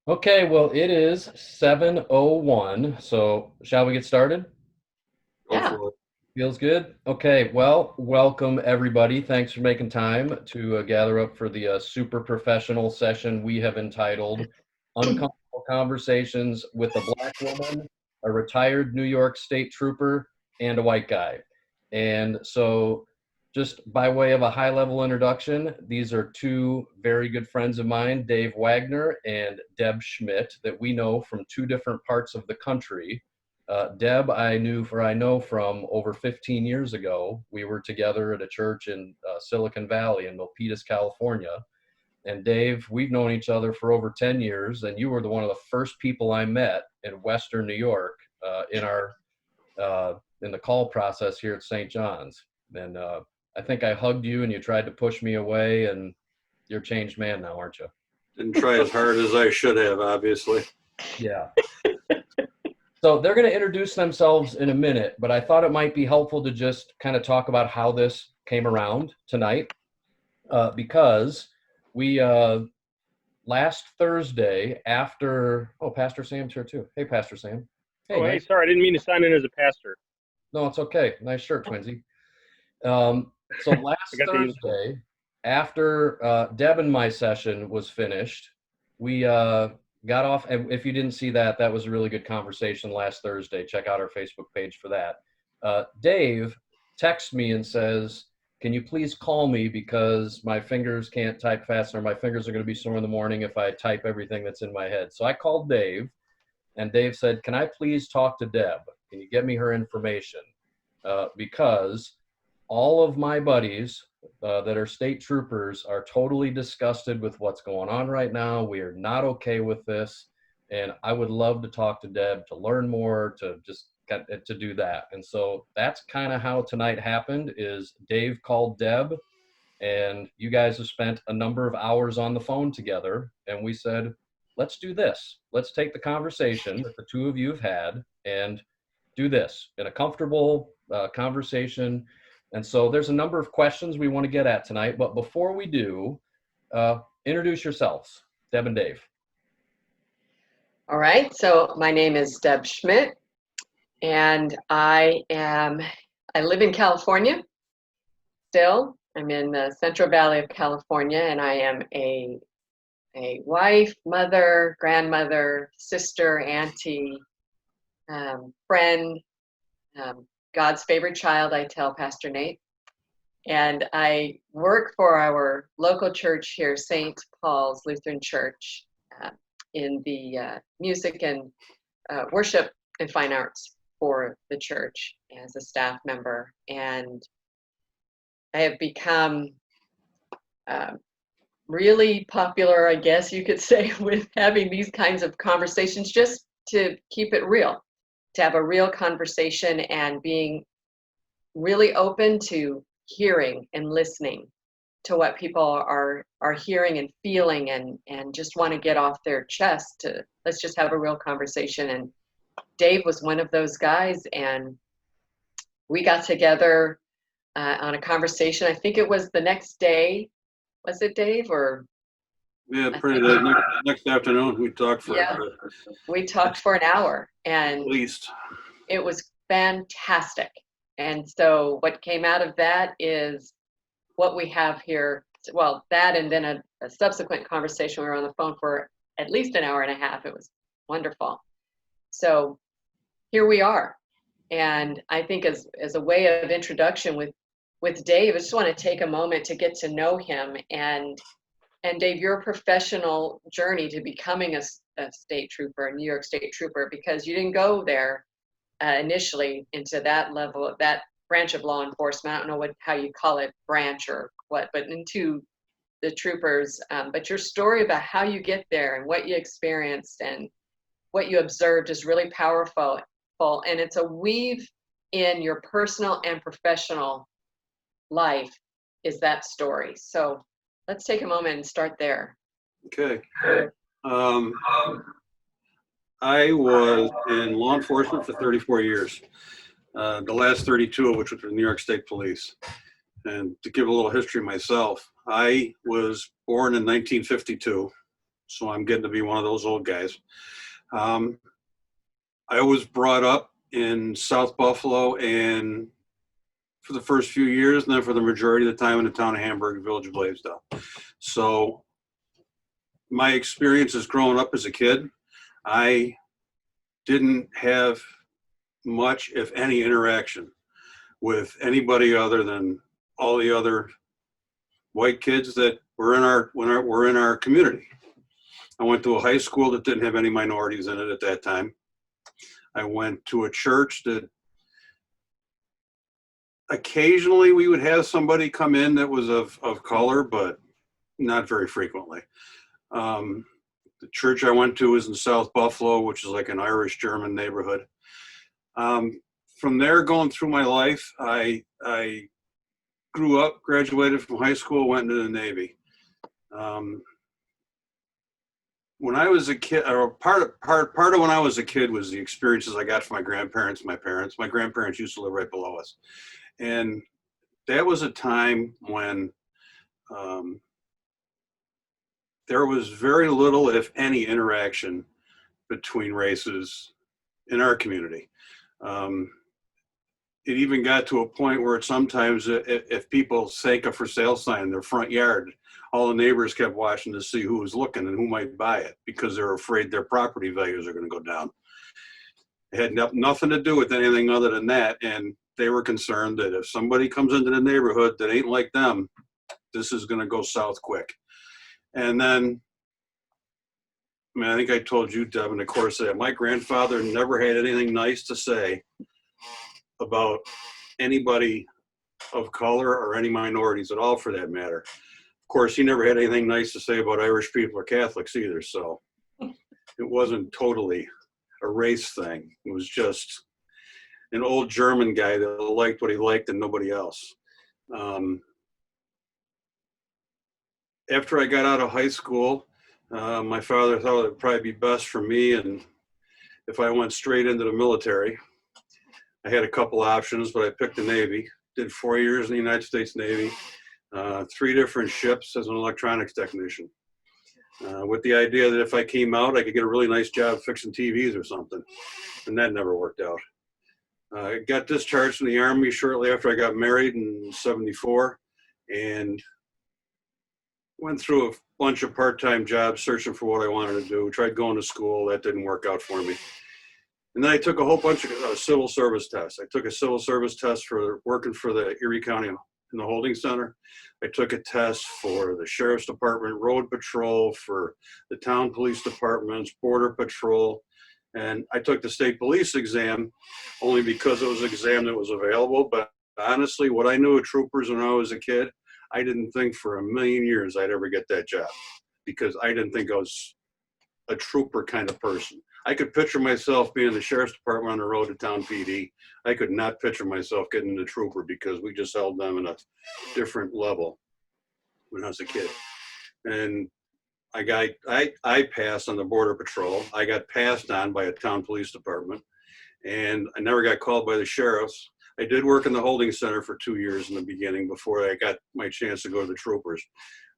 Okay, well, it is 7:01, so shall we get started? Go Yeah. for it. Feels good? Okay, well, welcome everybody. Thanks for making time to gather up for the super professional session we have entitled Uncomfortable Conversations with a Black Woman, a Retired New York State Trooper, and a White Guy. And so, just by way of a high level introduction, these are two very good friends of mine, Dave Wagner and Deb Schmidt, that we know from two different parts of the country. Deb, I know from over 15 years ago. We were together at a church in Silicon Valley in Milpitas, California. And Dave, we've known each other for over 10 years, and you were one of the first people I met in Western New York in the call process here at St. John's. And I think I hugged you, and you tried to push me away, and you're a changed man now, aren't you? Didn't try as hard as I should have, obviously. Yeah. So they're going to introduce themselves in a minute, but I thought it might be helpful to just kind of talk about how this came around tonight, because we last Thursday Pastor Sam's here too. Hey, Pastor Sam. Hey, Oh, hey, nice. sorry, I didn't mean to sign in as a pastor. No, it's okay. Nice shirt, Twinsy. So I last got the uniform. Thursday, after Deb and my session was finished, we got off. And if you didn't see that, that was a really good conversation last Thursday. Check out our Facebook page for that. Dave texts me and says, "Can you please call me because my fingers can't type fast, or my fingers are going to be sore in the morning if I type everything that's in my head." So I called Dave, and Dave said, "Can I please talk to Deb? Can you get me her information?" Because all of my buddies that are state troopers are totally disgusted with what's going on right now. We are not okay with this. And I would love to talk to Deb to learn more, to just get to do that. And so that's kind of how tonight happened is Dave called Deb, and you guys have spent a number of hours on the phone together. And we said, let's do this. Let's take the conversation that the two of you have had and do this in a comfortable conversation. And so there's a number of questions we want to get at tonight. But before we do, introduce yourselves, Deb and Dave. All right. So my name is Deb Schmidt, and I live in California still. I'm in the Central Valley of California, and I am a wife, mother, grandmother, sister, auntie, friend, God's favorite child, I tell Pastor Nate. And I work for our local church here, St. Paul's Lutheran Church, in the music and worship and fine arts for the church as a staff member. And I have become really popular, I guess you could say, with having these kinds of conversations, just to keep it real, to have a real conversation and being really open to hearing and listening to what people are hearing and feeling, and just want to get off their chest. To let's just have a real conversation. And Dave was one of those guys, and we got together on a conversation. I think it was the next day. Was it, Dave? Or Yeah, I pretty think the next afternoon we talked for Yeah. We talked for an hour, and at least. it was fantastic. And so what came out of that is what we have here. Well, that, and then a subsequent conversation. We were on the phone for at least an hour and a half. It was wonderful. So here we are. And I think as a way of introduction with Dave, I just want to take a moment to get to know him. And Dave, your professional journey to becoming a state trooper, a New York State Trooper, because you didn't go there initially into that level of that branch of law enforcement. I don't know how you call it, branch or what, but into the troopers. But your story about how you get there and what you experienced and what you observed is really powerful. And it's a weave in your personal and professional life is that story. So let's take a moment and start there. Okay. I was in law enforcement for 34 years, the last 32 of which was the New York State Police. And to give a little history myself, I was born in 1952 so I'm getting to be one of those old guys. I was brought up in South Buffalo and for the first few years, and then for the majority of the time in the town of Hamburg, village of Blaisdell. So my experiences growing up as a kid, I didn't have much, if any, interaction with anybody other than all the other white kids that were in our community. I went to a high school that didn't have any minorities in it at that time. I went to a church that occasionally we would have somebody come in that was of color, but not very frequently. The church I went to was in South Buffalo, which is like an Irish-German neighborhood. From there, going through my life, I grew up, graduated from high school, went into the Navy. When I was a kid, or part of when I was a kid was the experiences I got from my grandparents, my parents. My grandparents used to live right below us. And that was a time when there was very little, if any, interaction between races in our community. It even got to a point where sometimes if people sank a for sale sign in their front yard, all the neighbors kept watching to see who was looking and who might buy it because they're afraid their property values are going to go down. It had nothing to do with anything other than that. And they were concerned that if somebody comes into the neighborhood that ain't like them, this is going to go south quick. And then, I mean, I think I told you, Deb, in the course of that, my grandfather never had anything nice to say about anybody of color or any minorities at all, for that matter. Of course, he never had anything nice to say about Irish people or Catholics either, so it wasn't totally a race thing. It was just an old German guy that liked what he liked and nobody else. After I got out of high school, my father thought it would probably be best for me and if I went straight into the military. I had a couple options, but I picked the Navy. Did 4 years in the United States Navy, 3 different ships as an electronics technician, with the idea that if I came out, I could get a really nice job fixing TVs or something, and that never worked out. I got discharged from the Army shortly after I got married in '74, and went through a bunch of part-time jobs searching for what I wanted to do. Tried going to school, that didn't work out for me. And then I took a whole bunch of civil service tests. I took a civil service test for working for the Erie County in the holding center. I took a test for the Sheriff's Department, Road Patrol, for the town police departments, Border Patrol. And I took the state police exam only because it was an exam that was available. But honestly, what I knew of troopers when I was a kid, I didn't think for a million years I'd ever get that job because I didn't think I was a trooper kind of person. I could picture myself being in the Sheriff's Department on the road to town PD. I could not picture myself getting the trooper because we just held them in a different level when I was a kid. And I passed on the Border Patrol. I got passed on by a town police department, and I never got called by the sheriffs. I did work in the holding center for 2 years in the beginning before I got my chance to go to the troopers.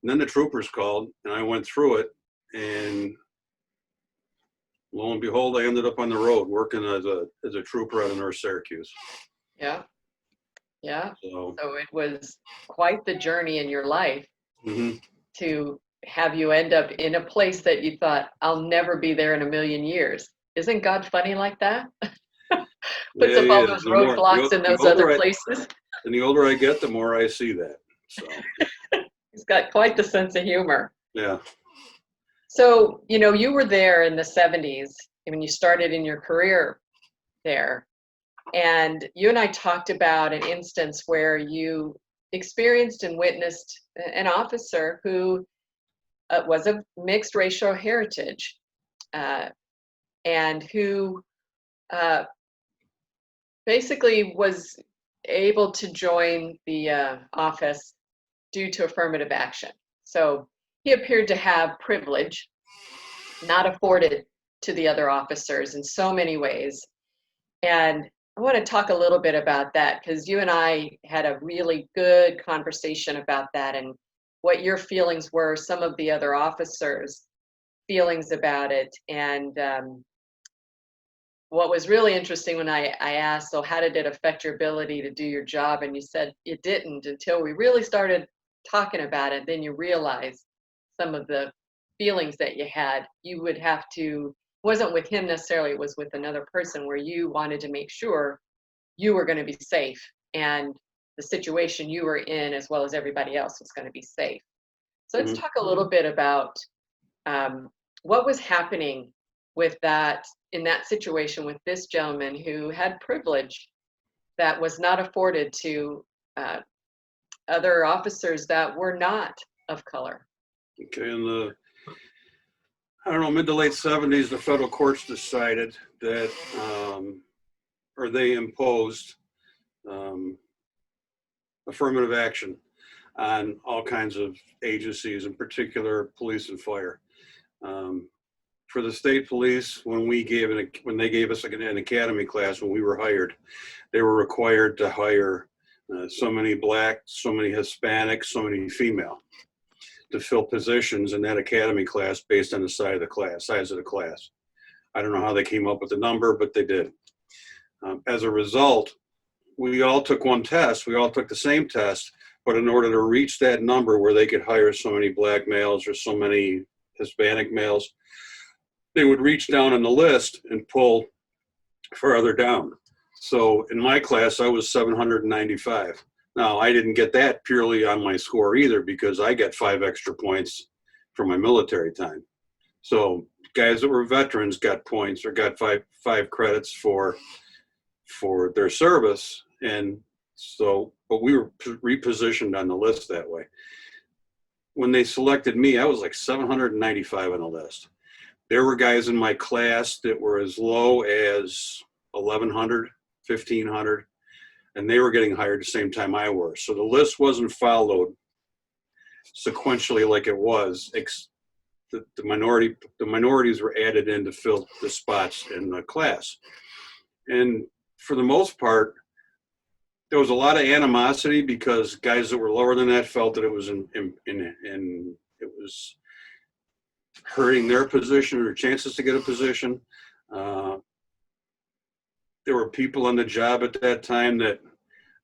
And then the troopers called, and I went through it, and lo and behold, I ended up on the road working as a trooper out of North Syracuse. Yeah. Yeah. So it was quite the journey in your life mm-hmm. to have you end up in a place that you thought, I'll never be there in a million years. Isn't God funny like that? Puts up all those roadblocks in those other places. And the older I get, the more I see that. So He's got quite the sense of humor. Yeah. So, you were there in the 70s when you started in your career there. And you and I talked about an instance where you experienced and witnessed an officer who was of mixed racial heritage and who basically was able to join the office due to affirmative action. So he appeared to have privilege not afforded to the other officers in so many ways. And I want to talk a little bit about that because you and I had a really good conversation about that and what your feelings were, some of the other officers feelings about it. And what was really interesting when I asked, so how did it affect your ability to do your job? And you said it didn't until we really started talking about it. Then you realize some of the feelings that you had. You would have to, wasn't with him necessarily, it was with another person where you wanted to make sure you were going to be safe and the situation you were in, as well as everybody else, was going to be safe. So let's talk a little bit about what was happening with that, in that situation with this gentleman who had privilege that was not afforded to other officers that were not of color. Okay, in the, I don't know, mid to late 70s, the federal courts decided that, or they imposed affirmative action on all kinds of agencies, in particular police and fire. For the state police, when they gave us an academy class when we were hired, they were required to hire so many Black, so many Hispanic, so many female to fill positions in that academy class based on the size of the class. I don't know how they came up with the number, but they did. As a result, we all took one test. We all took the same test, but in order to reach that number where they could hire so many Black males or so many Hispanic males, they would reach down on the list and pull farther down. So in my class, I was 795. Now, I didn't get that purely on my score either, because I got 5 extra points for my military time. So guys that were veterans got points or got five credits for their service. And so, but we were repositioned on the list that way. When they selected me, I was like 795 on the list. There were guys in my class that were as low as 1,100, 1,500, and they were getting hired the same time I was. So the list wasn't followed sequentially like it was. The minorities were added in to fill the spots in the class. And for the most part, there was a lot of animosity because guys that were lower than that felt that it was it was hurting their position or chances to get a position. There were people on the job at that time that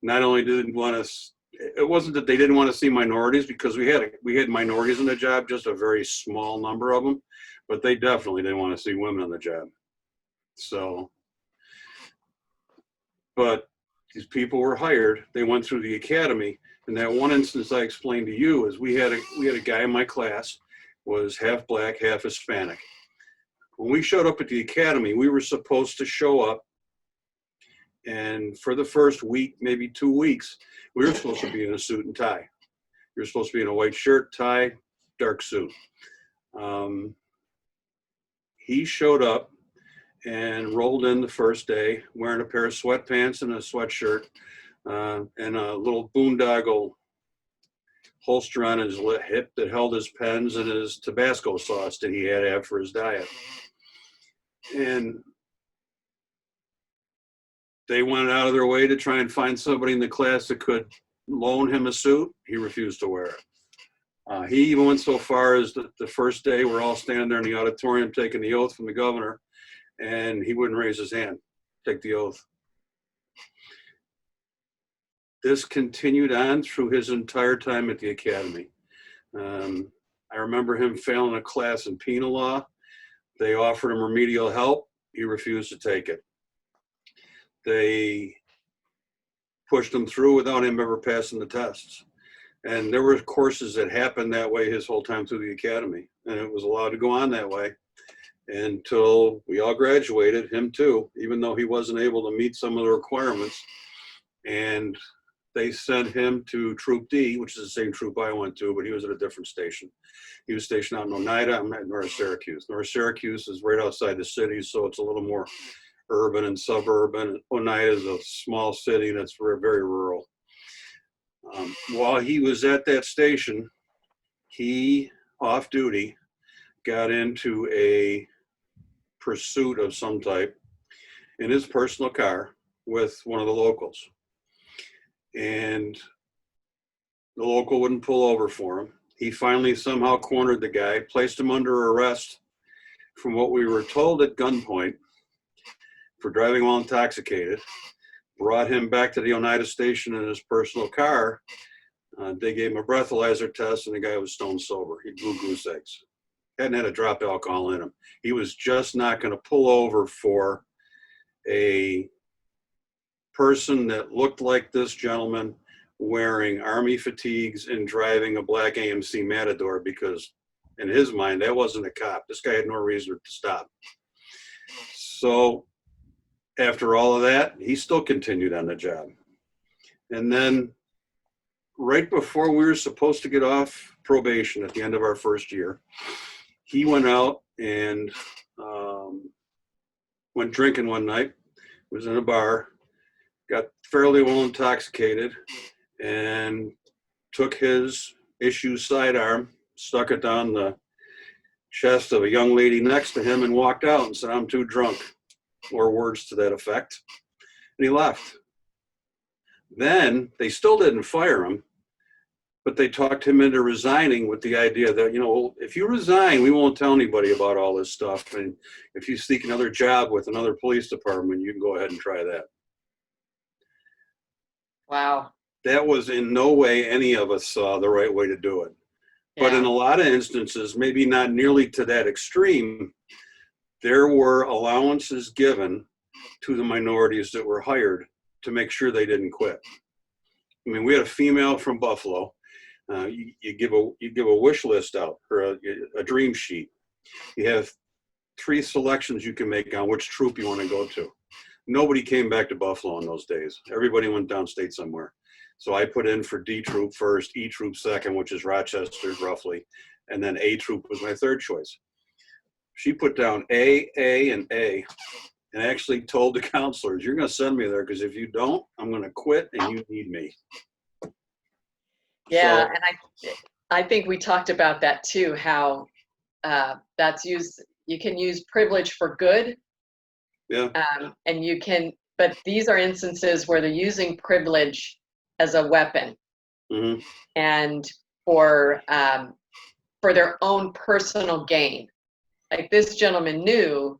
not only didn't want us, it wasn't that they didn't want to see minorities, because we had minorities in the job, just a very small number of them, but they definitely didn't want to see women on the job. So, but these people were hired, they went through the academy. And that one instance I explained to you is we had a guy in my class, was half Black, half Hispanic. When we showed up at the academy, we were supposed to show up, and for the first week, maybe 2 weeks, we were supposed to be in a suit and tie. We were supposed to be in a white shirt, tie, dark suit. He showed up and rolled in the first day wearing a pair of sweatpants and a sweatshirt and a little boondoggle holster on his hip that held his pens and his Tabasco sauce that he had to have for his diet. And they went out of their way to try and find somebody in the class that could loan him a suit. He refused to wear it. He even went so far as the first day we're all standing there in the auditorium taking the oath from the governor, and he wouldn't raise his hand, take the oath. This continued on through his entire time at the academy. I remember him failing a class in penal law. They offered him remedial help. He refused to take it. They pushed him through without him ever passing the tests. And there were courses that happened that way his whole time through the academy. And it was allowed to go on that way until we all graduated, him too, even though he wasn't able to meet some of the requirements. And they sent him to Troop D, which is the same troop I went to, but he was at a different station. He was stationed out in Oneida. I'm at North Syracuse. North Syracuse is right outside the city, so it's a little more urban and suburban. Oneida is a small city that's very, very rural. While he was at that station, he, off duty, got into a pursuit of some type in his personal car with one of the locals. And the local wouldn't pull over for him. He finally somehow cornered the guy, placed him under arrest from what we were told at gunpoint for driving while intoxicated, brought him back to the Oneida station in his personal car. They gave him a breathalyzer test, and the guy was stone sober. He blew goose eggs. Hadn't had a drop of alcohol in him. He was just not going to pull over for a person that looked like this gentleman wearing Army fatigues and driving a black AMC Matador, because in his mind, that wasn't a cop. This guy had no reason to stop. So after all of that, he still continued on the job. And then right before we were supposed to get off probation at the end of our first year, he went out and went drinking one night, was in a bar, got fairly well intoxicated, and took his issue sidearm, stuck it down the chest of a young lady next to him, and walked out and said, "I'm too drunk," or words to that effect. And he left. Then they still didn't fire him, but they talked him into resigning with the idea that, you know, if you resign, we won't tell anybody about all this stuff. And if you seek another job with another police department, you can go ahead and try that. Wow. That was in no way any of us saw the right way to do it. But Yeah. in a lot of instances, maybe not nearly to that extreme, there were allowances given to the minorities that were hired to make sure they didn't quit. I mean, we had a female from Buffalo. You give a wish list out, or a dream sheet. You have 3 selections you can make on which troop you want to go to. Nobody came back to Buffalo in those days. Everybody went downstate somewhere. So I put in for D troop first, E troop second, which is Rochester roughly, and then A troop was my third choice. She put down A, and A, and actually told the counselors, "You're going to send me there, because if you don't, I'm going to quit and you need me." Yeah, So, and I think we talked about that too, how that's used, you can use privilege for good, yeah. and you can, but these are instances where they're using privilege as a weapon Hmm. and for their own personal gain. Like this gentleman knew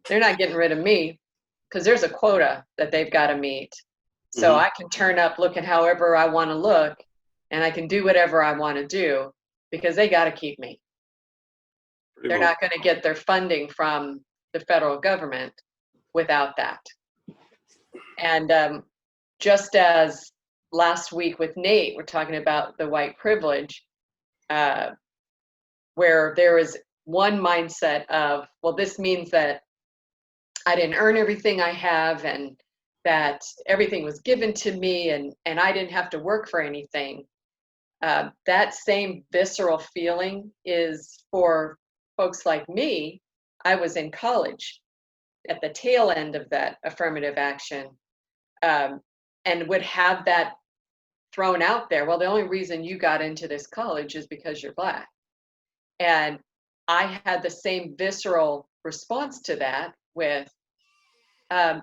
they're not getting rid of me because there's a quota that they've got to meet. So Mhm. I can turn up looking however I want to look, and I can do whatever I want to do because they got to keep me. Pretty They're much. not going to get their funding from the federal government without that. And just as last week with Nate, we're talking about the white privilege, where there is one mindset of, well, this means that I didn't earn everything I have, and that everything was given to me, and I didn't have to work for anything. That same visceral feeling is for folks like me. I was in college at the tail end of that affirmative action, and would have that thrown out there. Well, the only reason you got into this college is because you're Black. And I had the same visceral response to that with, I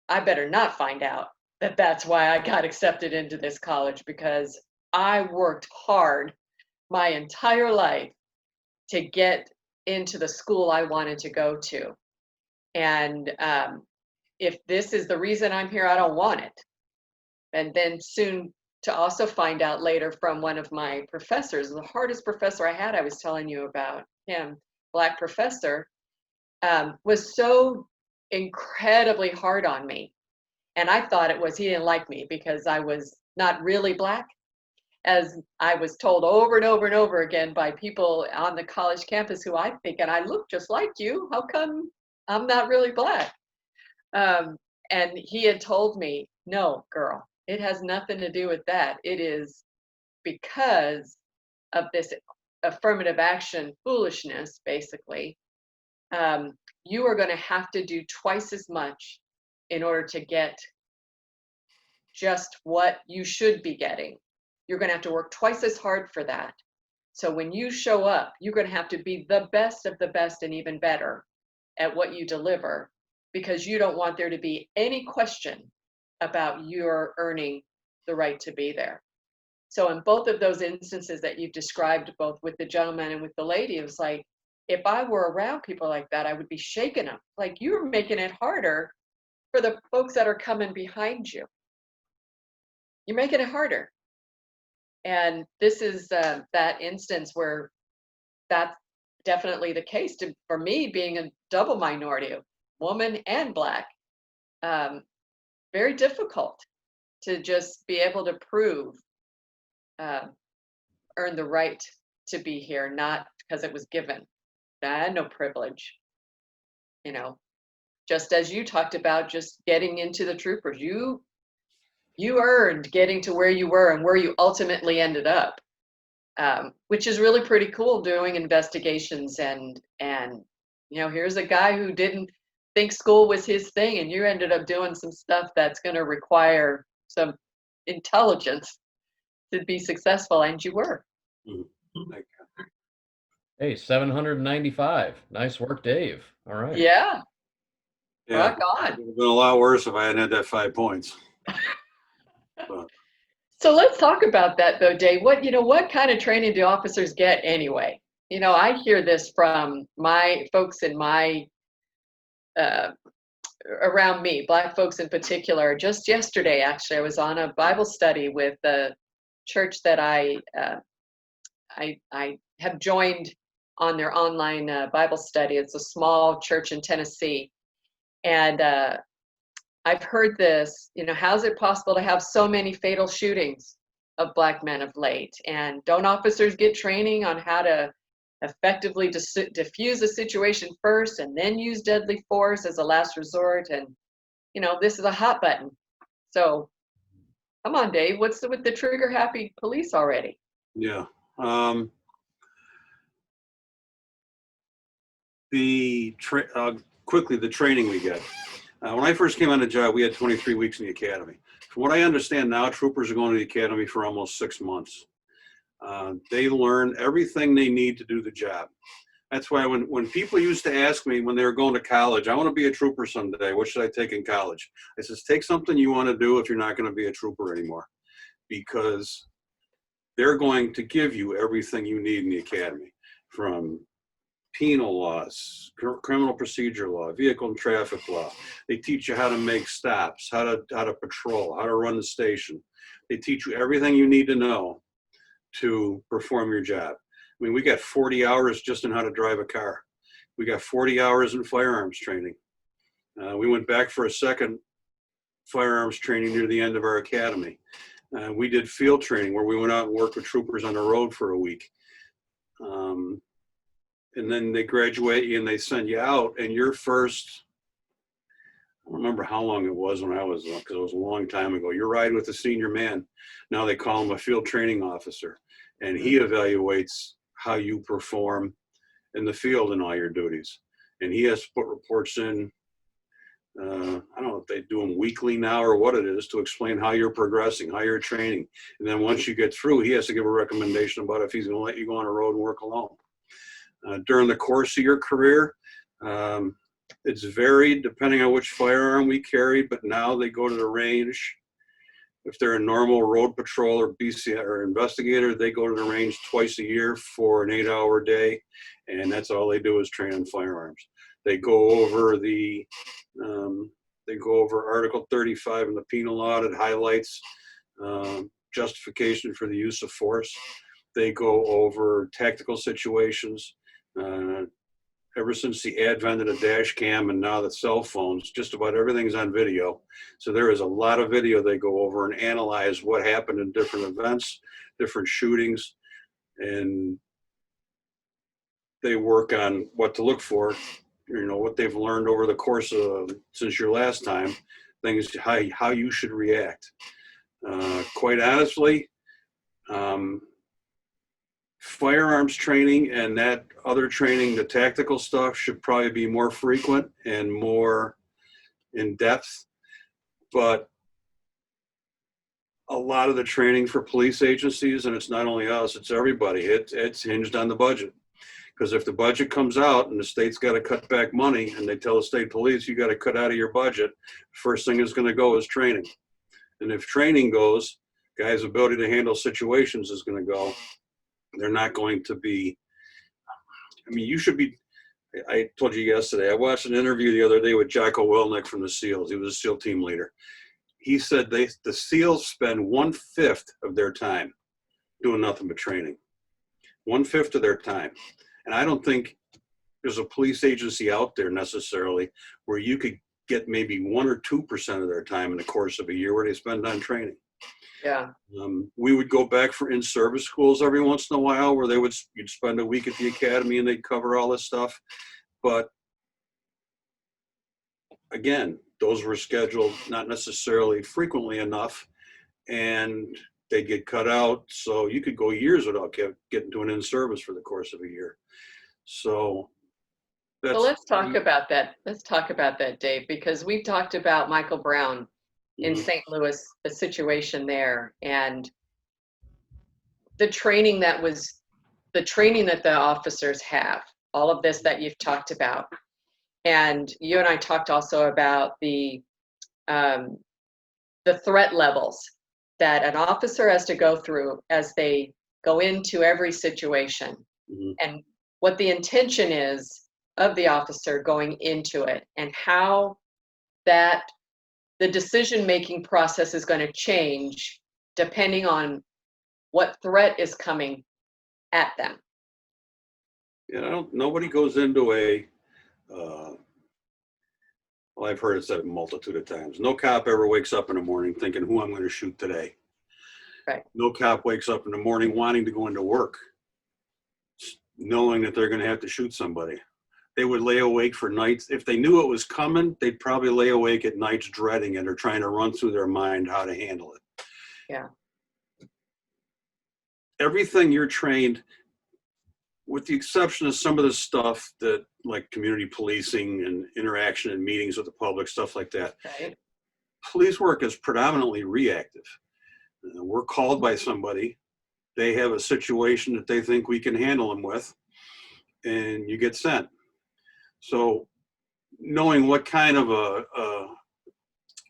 better not find out that that's why I got accepted into this college, because I worked hard my entire life to get into the school I wanted to go to. And if this is the reason I'm here, I don't want it. And then soon to also find out later from one of my professors, the hardest professor I had, I was telling you about him, Black professor, was so incredibly hard on me. And I thought it was he didn't like me because I was not really Black, as I was told over and over and over again by people on the college campus who I think, and I look just like you, how come I'm not really Black? And he had told me, no, girl, it has nothing to do with that. It is because of this affirmative action foolishness, basically. You are going to have to do twice as much in order to get just what you should be getting. You're going to have to work twice as hard for that. So when you show up, you're going to have to be the best of the best and even better at what you deliver, because you don't want there to be any question about your earning the right to be there. So in both of those instances that you've described, both with the gentleman and with the lady, it was like, if I were around people like that, I would be shaking them. Like, you're making it harder for the folks that are coming behind you. You're making it harder. And this is that instance where that's definitely the case. For me, being a double minority, woman and Black, very difficult to just be able to prove, earn the right to be here, not because it was given. I had no privilege, you know, just as you talked about, just getting into the troopers. You earned getting to where you were and where you ultimately ended up, which is really pretty cool, doing investigations and here's a guy who didn't think school was his thing, and you ended up doing some stuff that's going to require some intelligence to be successful, and you were. Like, Hey, 795. Nice work, Dave. All right. Yeah, yeah, rock it on. would have been a lot worse if I hadn't had that 5 points. But, So let's talk about that though, Dave. What kind of training do officers get anyway? I hear this from my folks in my around me, Black folks in particular. Just yesterday, actually, I was on a Bible study with the church that I have joined on their online Bible study. It's a small church in Tennessee, and I've heard this. How's it possible to have so many fatal shootings of Black men of late? And don't officers get training on how to effectively diffuse a situation first and then use deadly force as a last resort? And this is a hot button. So come on, Dave, what's with the trigger happy police already? yeah. Quickly, the training we get. When I first came on the job, we had 23 weeks in the academy. From what I understand now, troopers are going to the academy for almost 6 months. They learn everything they need to do the job. That's why when people used to ask me when they were going to college, I want to be a trooper someday, what should I take in college? I says, take something you want to do if you're not going to be a trooper anymore, because they're going to give you everything you need in the academy, from penal laws, criminal procedure law, vehicle and traffic law. They teach you how to make stops, how to patrol, how to run the station. They teach you everything you need to know to perform your job. I mean, we got 40 hours just in how to drive a car. We got 40 hours in firearms training. We went back for a second firearms training near the end of our academy. We did field training where we went out and worked with troopers on the road for a week. And then they graduate you and they send you out, and your first, I don't remember how long it was when I was, because it was a long time ago. You're riding with a senior man. Now they call him a field training officer, and he evaluates how you perform in the field and all your duties. And he has to put reports in, I don't know if they do them weekly now or what it is, to explain how you're progressing, how you're training. And then once you get through, he has to give a recommendation about if he's going to let you go on a road and work alone. During the course of your career, it's varied depending on which firearm we carry, but now they go to the range. If they're a normal road patrol or BC or investigator, they go to the range twice a year for an 8-hour day, and that's all they do is train on firearms. They go over Article 35 in the penal law that highlights justification for the use of force. They go over tactical situations. Ever since the advent of the dash cam and now the cell phones, just about everything's on video. So there is a lot of video they go over and analyze what happened in different events, different shootings, and they work on what to look for, what they've learned over the course of, since your last time, things, how you should react. Quite honestly, firearms training and that other training, the tactical stuff, should probably be more frequent and more in depth. But a lot of the training for police agencies, and it's not only us, it's everybody, it's hinged on the budget. Because if the budget comes out and the state's got to cut back money and they tell the state police, you got to cut out of your budget, first thing is going to go is training. And if training goes, guys' ability to handle situations is going to go. They're not going to be, you should be, I told you yesterday, I watched an interview the other day with Jocko Willnick from the SEALs. He was a SEAL team leader. He said the SEALs spend 1/5 of their time doing nothing but training. 1/5 of their time. And I don't think there's a police agency out there necessarily where you could get maybe 1 or 2% of their time in the course of a year where they spend on training. Yeah. We would go back for in-service schools every once in a while where you'd spend a week at the academy and they'd cover all this stuff. But again, those were scheduled not necessarily frequently enough, and they get cut out. So you could go years without getting to an in-service for the course of a year. So that's, Let's talk about that. Let's talk about that, Dave, because we've talked about Michael Brown in St. Louis, the situation there, and the training that the officers have, all of this that you've talked about. And you and I talked also about the threat levels that an officer has to go through as they go into every situation, and what the intention is of the officer going into it, and how that the decision-making process is going to change depending on what threat is coming at them. Nobody goes into well, I've heard it said a multitude of times. No cop ever wakes up in the morning thinking who I'm going to shoot today. Right. No cop wakes up in the morning wanting to go into work, knowing that they're going to have to shoot somebody. They would lay awake for nights. If they knew it was coming, they'd probably lay awake at nights dreading it or trying to run through their mind how to handle it. Yeah. Everything you're trained, with the exception of some of the stuff that like community policing and interaction and meetings with the public, stuff like that. Right. Police work is predominantly reactive. We're called by somebody. They have a situation that they think we can handle them with, and you get sent. So knowing what kind of a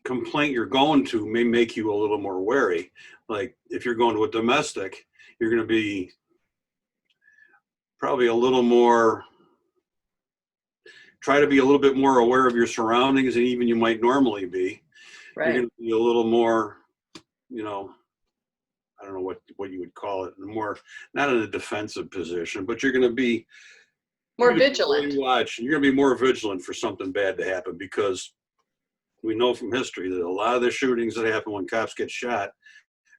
complaint you're going to may make you a little more wary. Like if you're going to a domestic, you're going to be probably a little more, try to be a little bit more aware of your surroundings than even you might normally be. Right. You're going to be a little more, I don't know what you would call it, more, not in a defensive position, but you're going to be more vigilant. You're going to be more vigilant for something bad to happen, because we know from history that a lot of the shootings that happen when cops get shot,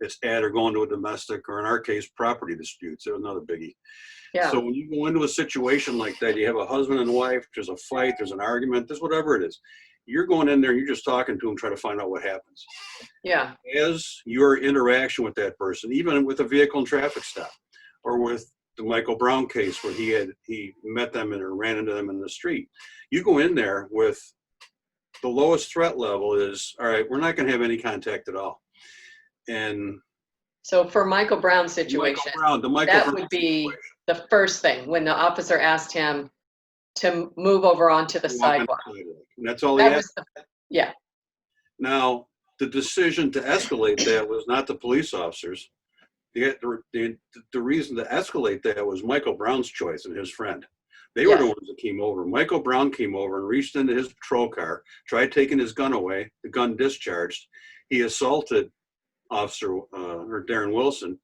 it's at or going to a domestic, or in our case, property disputes. It was another biggie. Yeah. So when you go into a situation like that, you have a husband and wife, there's a fight, there's an argument, there's whatever it is. You're going in there and you're just talking to them, trying to find out what happens. Yeah. As your interaction with that person, even with a vehicle and traffic stop, or with the Michael Brown case where he met them and ran into them in the street, you go in there with the lowest threat level is, all right, we're not going to have any contact at all. And so for Michael Brown's situation, that would be the first thing when the officer asked him to move over onto the sidewalk. And that's all he had. Yeah. Now, the decision to escalate that was not the police officers. The reason to escalate that was Michael Brown's choice and his friend. They were the ones that came over. Michael Brown came over and reached into his patrol car, tried taking his gun away. The gun discharged. He assaulted Officer or Darren Wilson,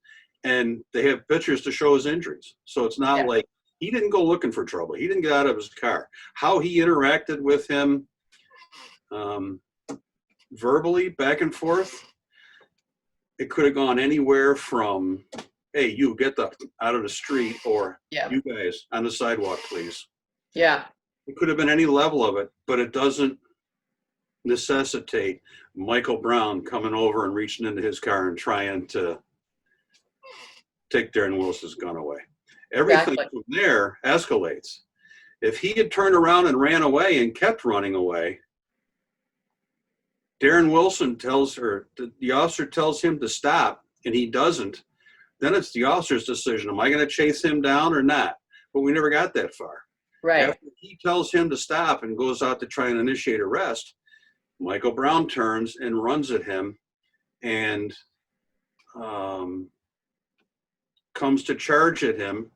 and they have pictures to show his injuries. So it's not like he didn't go looking for trouble. He didn't get out of his car. How he interacted with him verbally back and forth, it could have gone anywhere from, hey, you get out of the street, or you guys on the sidewalk, please. Yeah. It could have been any level of it, but it doesn't necessitate Michael Brown coming over and reaching into his car and trying to take Darren Wilson's gun away. Everything from there escalates. If he had turned around and ran away and kept running away, Darren Wilson the officer tells him to stop, and he doesn't, then it's the officer's decision. Am I going to chase him down or not? But we never got that far. Right. After he tells him to stop and goes out to try and initiate arrest, Michael Brown turns and runs at him and comes to charge at him.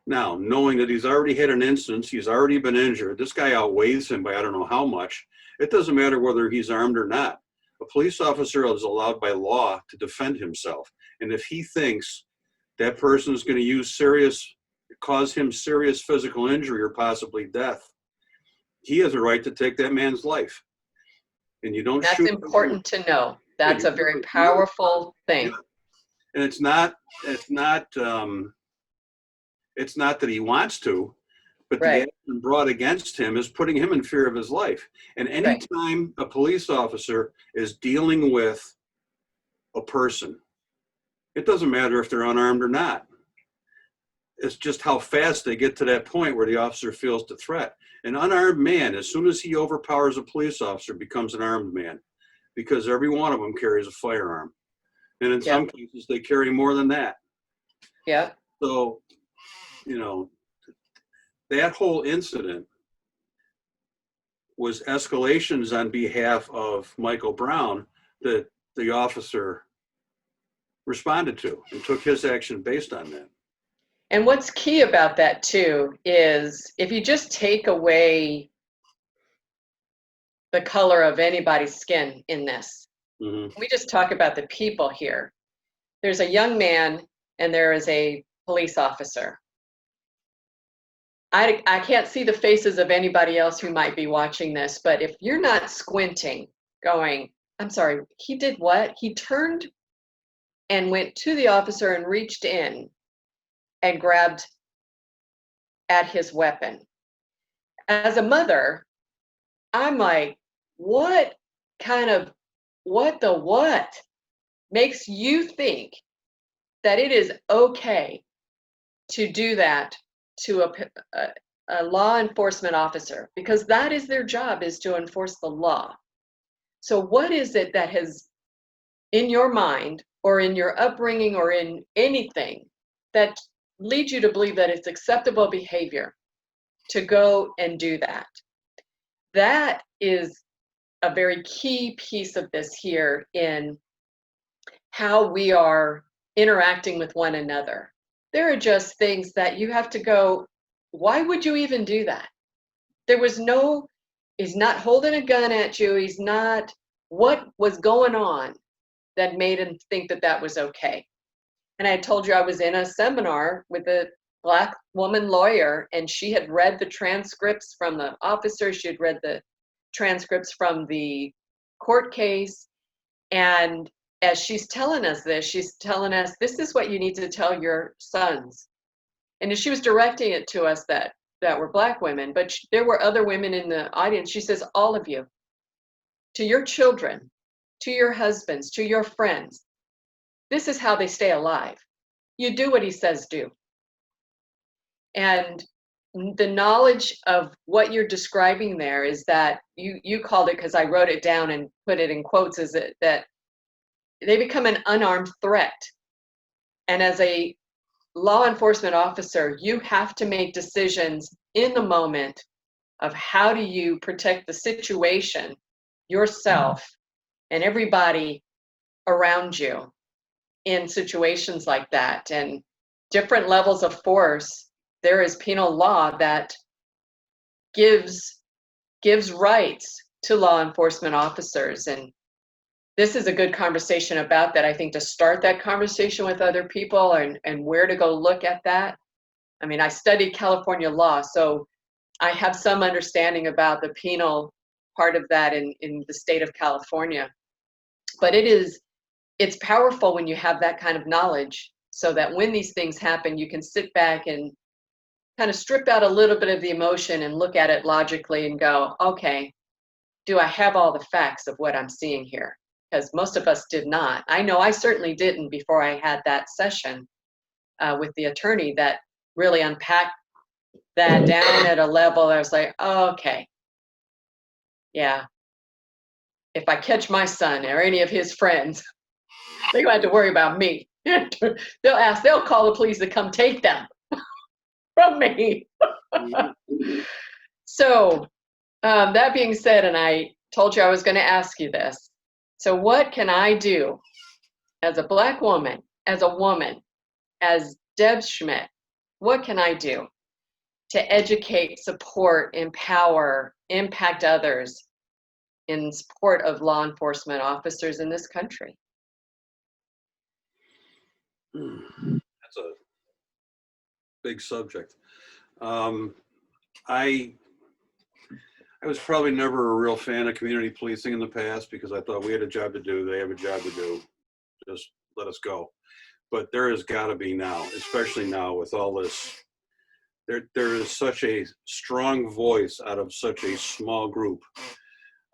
Now, knowing that he's already had an instance, he's already been injured, this guy outweighs him by I don't know how much. It doesn't matter whether he's armed or not. A police officer is allowed by law to defend himself. And if he thinks that person is going to cause him serious physical injury or possibly death, he has a right to take that man's life. And you don't That's shoot. important to know. That's a very powerful thing. And it's not that he wants to, but the Right. action brought against him is putting him in fear of his life. And anytime a police officer is dealing with a person, it doesn't matter if they're unarmed or not. It's just how fast they get to that point where the officer feels the threat. An unarmed man, as soon as he overpowers a police officer, becomes an armed man, because every one of them carries a firearm. And in some cases, they carry more than that. Yeah. So, you know, that whole incident was escalations on behalf of Michael Brown that the officer responded to and took his action based on that. And what's key about that too is if you just take away the color of anybody's skin in this, we just talk about the people here. There's a young man and there is a police officer. I can't see the faces of anybody else who might be watching this, but if you're not squinting, going, I'm sorry, he did what? He turned and went to the officer and reached in and grabbed at his weapon. As a mother, I'm like, what makes you think that it is okay to do that to a law enforcement officer? Because that is their job, is to enforce the law. So what is it that has, in your mind or in your upbringing or in anything, that leads you to believe that it's acceptable behavior to go and do that? That is a very key piece of this here in how we are interacting with one another. There are just things that you have to go, why would you even do that? He's not holding a gun at you. He's not, what was going on that made him think that that was okay? And I told you I was in a seminar with a Black woman lawyer, and she had read the transcripts from the officers. She had read the transcripts from the court case. And as she's telling us this, she's telling us, this is what you need to tell your sons. And as she was directing it to us that were Black women, but there were other women in the audience. She says, all of you, to your children, to your husbands, to your friends, this is how they stay alive. You do what he says do. And the knowledge of what you're describing there is that you called it, because I wrote it down and put it in quotes, is that they become an unarmed threat. And as a law enforcement officer, you have to make decisions in the moment of how do you protect the situation, yourself, and everybody around you in situations like that. And different levels of force, there is penal law that gives rights to law enforcement officers. And this is a good conversation about that, I think, to start that conversation with other people and where to go look at that. I mean, I studied California law, so I have some understanding about the penal part of that in the state of California. But it's powerful when you have that kind of knowledge, so that when these things happen, you can sit back and kind of strip out a little bit of the emotion and look at it logically and go, okay, do I have all the facts of what I'm seeing here? Because most of us did not. I know I certainly didn't before I had that session with the attorney that really unpacked that down at a level. I was like, oh, okay, yeah. If I catch my son or any of his friends, they don't have to worry about me. They'll call the police to come take them from me. So that being said, and I told you I was going to ask you this. So what can I do as a Black woman, as a woman, as Deb Schmidt, what can I do to educate, support, empower, impact others in support of law enforcement officers in this country? That's a big subject. I was probably never a real fan of community policing in the past because I thought we had a job to do, they have a job to do, just let us go. But there has got to be now, especially now with all this, there is such a strong voice out of such a small group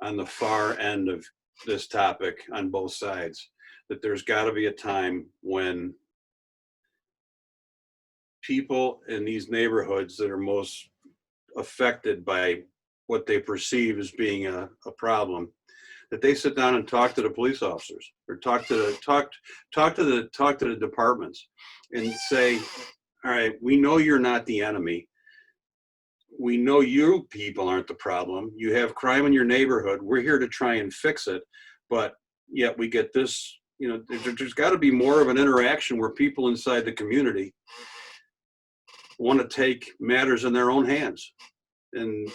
on the far end of this topic on both sides, that there's got to be a time when people in these neighborhoods that are most affected by what they perceive as being a problem, that they sit down and talk to the police officers or talk to the departments and say, all right, we know you're not the enemy. We know you people aren't the problem. You have crime in your neighborhood. We're here to try and fix it. But yet we get this, there's got to be more of an interaction where people inside the community want to take matters in their own hands. And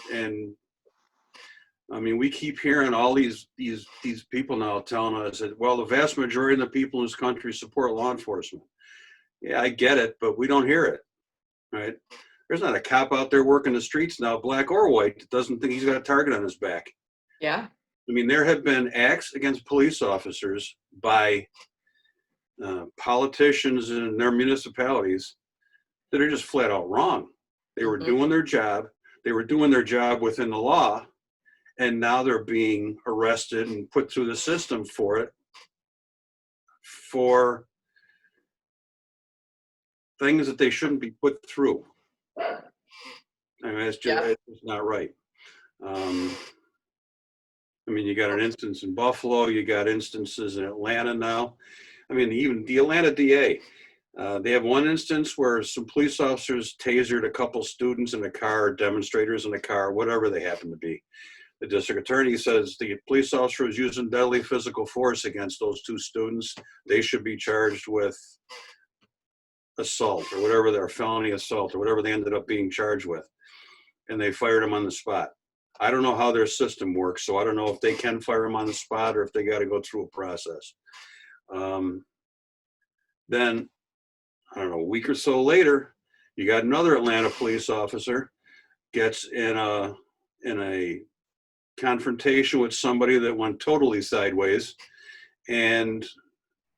I mean, we keep hearing all these people now telling us that, well, the vast majority of the people in this country support law enforcement. Yeah, I get it, but we don't hear it, right? There's not a cop out there working the streets now, black or white, that doesn't think he's got a target on his back. Yeah. I mean, there have been acts against police officers by politicians in their municipalities that are just flat out wrong. They were doing their job. They were doing their job within the law, and now they're being arrested and put through the system for it, for things that they shouldn't be put through. I mean, it's not right. I mean, you got an instance in Buffalo, you got instances in Atlanta now. I mean, even the Atlanta DA, they have one instance where some police officers tasered a couple students in a car, demonstrators in a car, whatever they happen to be. The district attorney says the police officer was using deadly physical force against those two students. They should be charged with assault or whatever, their felony assault or whatever they ended up being charged with. And they fired him on the spot. I don't know how their system works, so I don't know if they can fire him on the spot or if they got to go through a process. Then, I don't know, a week or so later, you got another Atlanta police officer gets in a confrontation with somebody that went totally sideways, and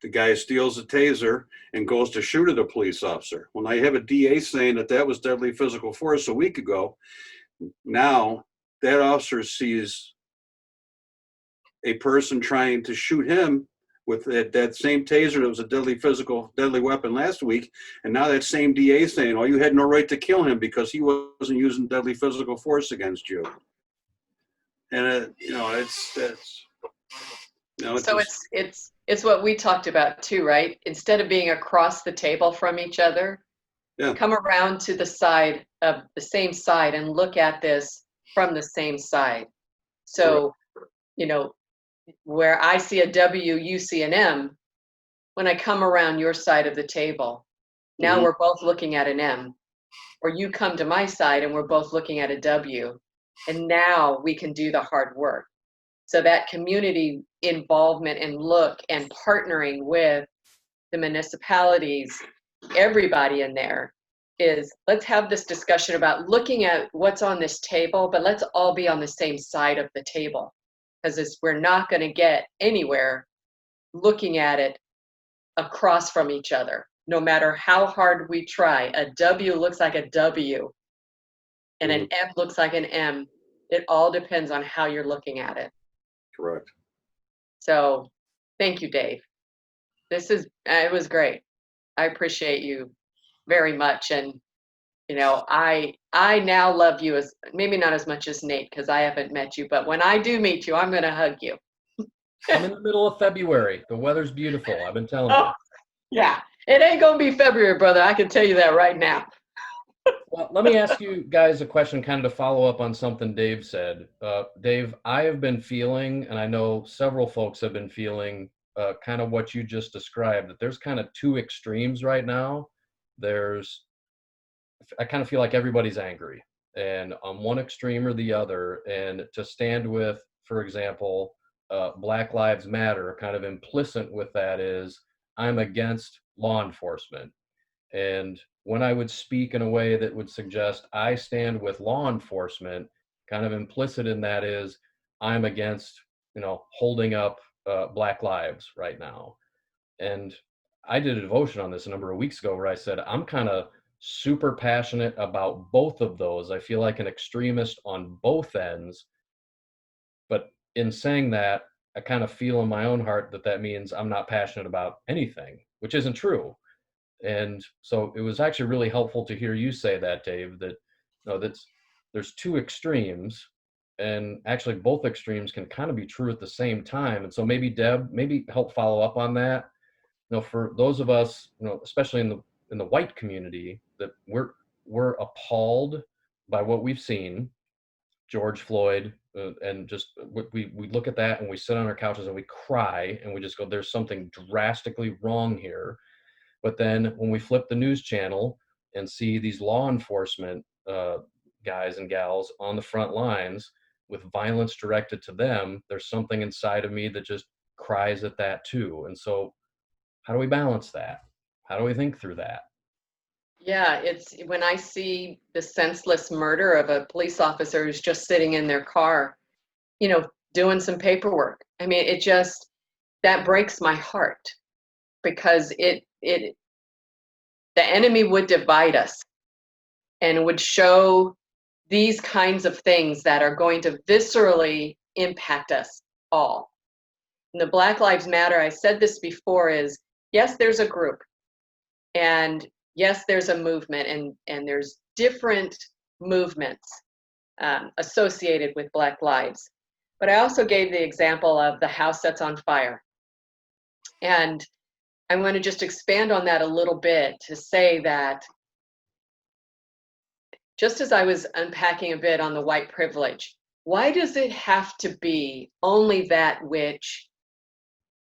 the guy steals a taser and goes to shoot at a police officer. When I have a DA saying that was deadly physical force a week ago, now that officer sees a person trying to shoot him with that same taser that was a deadly weapon last week, and now that same DA saying, oh, you had no right to kill him because he wasn't using deadly physical force against you. And it's what we talked about too, right? Instead of being across the table from each other, come around to the side of the same side and look at this from the same side. So, where I see a W, you see an M, when I come around your side of the table, now we're both looking at an M. Or you come to my side and we're both looking at a W. And now we can do the hard work. So that community involvement and look and partnering with the municipalities, everybody in there, is let's have this discussion about looking at what's on this table, but let's all be on the same side of the table. Because we're not going to get anywhere looking at it across from each other. No matter how hard we try, a W looks like a W and an M looks like an M. It all depends on how you're looking at it. Correct. So thank you, Dave. It was great. I appreciate you very much. And, I now love you as, maybe not as much as Nate, because I haven't met you, but when I do meet you, I'm going to hug you. I'm in the middle of February. The weather's beautiful. I've been telling you. Yeah, it ain't going to be February, brother. I can tell you that right now. Well, let me ask you guys a question kind of to follow up on something Dave said. Dave, I have been feeling, and I know several folks have been feeling kind of what you just described, that there's kind of two extremes right now. There's I kind of feel like everybody's angry and on one extreme or the other. And to stand with, for example, Black Lives Matter, kind of implicit with that is I'm against law enforcement. And when I would speak in a way that would suggest I stand with law enforcement, kind of implicit in that is I'm against, holding up Black lives right now. And I did a devotion on this a number of weeks ago where I said, I'm kind of super passionate about both of those. I feel like an extremist on both ends. But in saying that, I kind of feel in my own heart that that means I'm not passionate about anything, which isn't true. And so it was actually really helpful to hear you say that, Dave, that there's two extremes, and actually both extremes can kind of be true at the same time. And so maybe Deb, maybe help follow up on that. For those of us, especially in the white community, that we're appalled by what we've seen, George Floyd, and just we look at that and we sit on our couches and we cry and we just go, there's something drastically wrong here. But then when we flip the news channel and see these law enforcement guys and gals on the front lines with violence directed to them, there's something inside of me that just cries at that too. And so how do we balance that? How do we think through that? Yeah, it's when I see the senseless murder of a police officer who's just sitting in their car, doing some paperwork. I mean, that breaks my heart because the enemy would divide us and would show these kinds of things that are going to viscerally impact us all. And the Black Lives Matter, I said this before, is yes, there's a group, and yes, there's a movement, and there's different movements associated with Black lives. But I also gave the example of the house that's on fire. And I want to just expand on that a little bit to say that just as I was unpacking a bit on the white privilege, why does it have to be only that which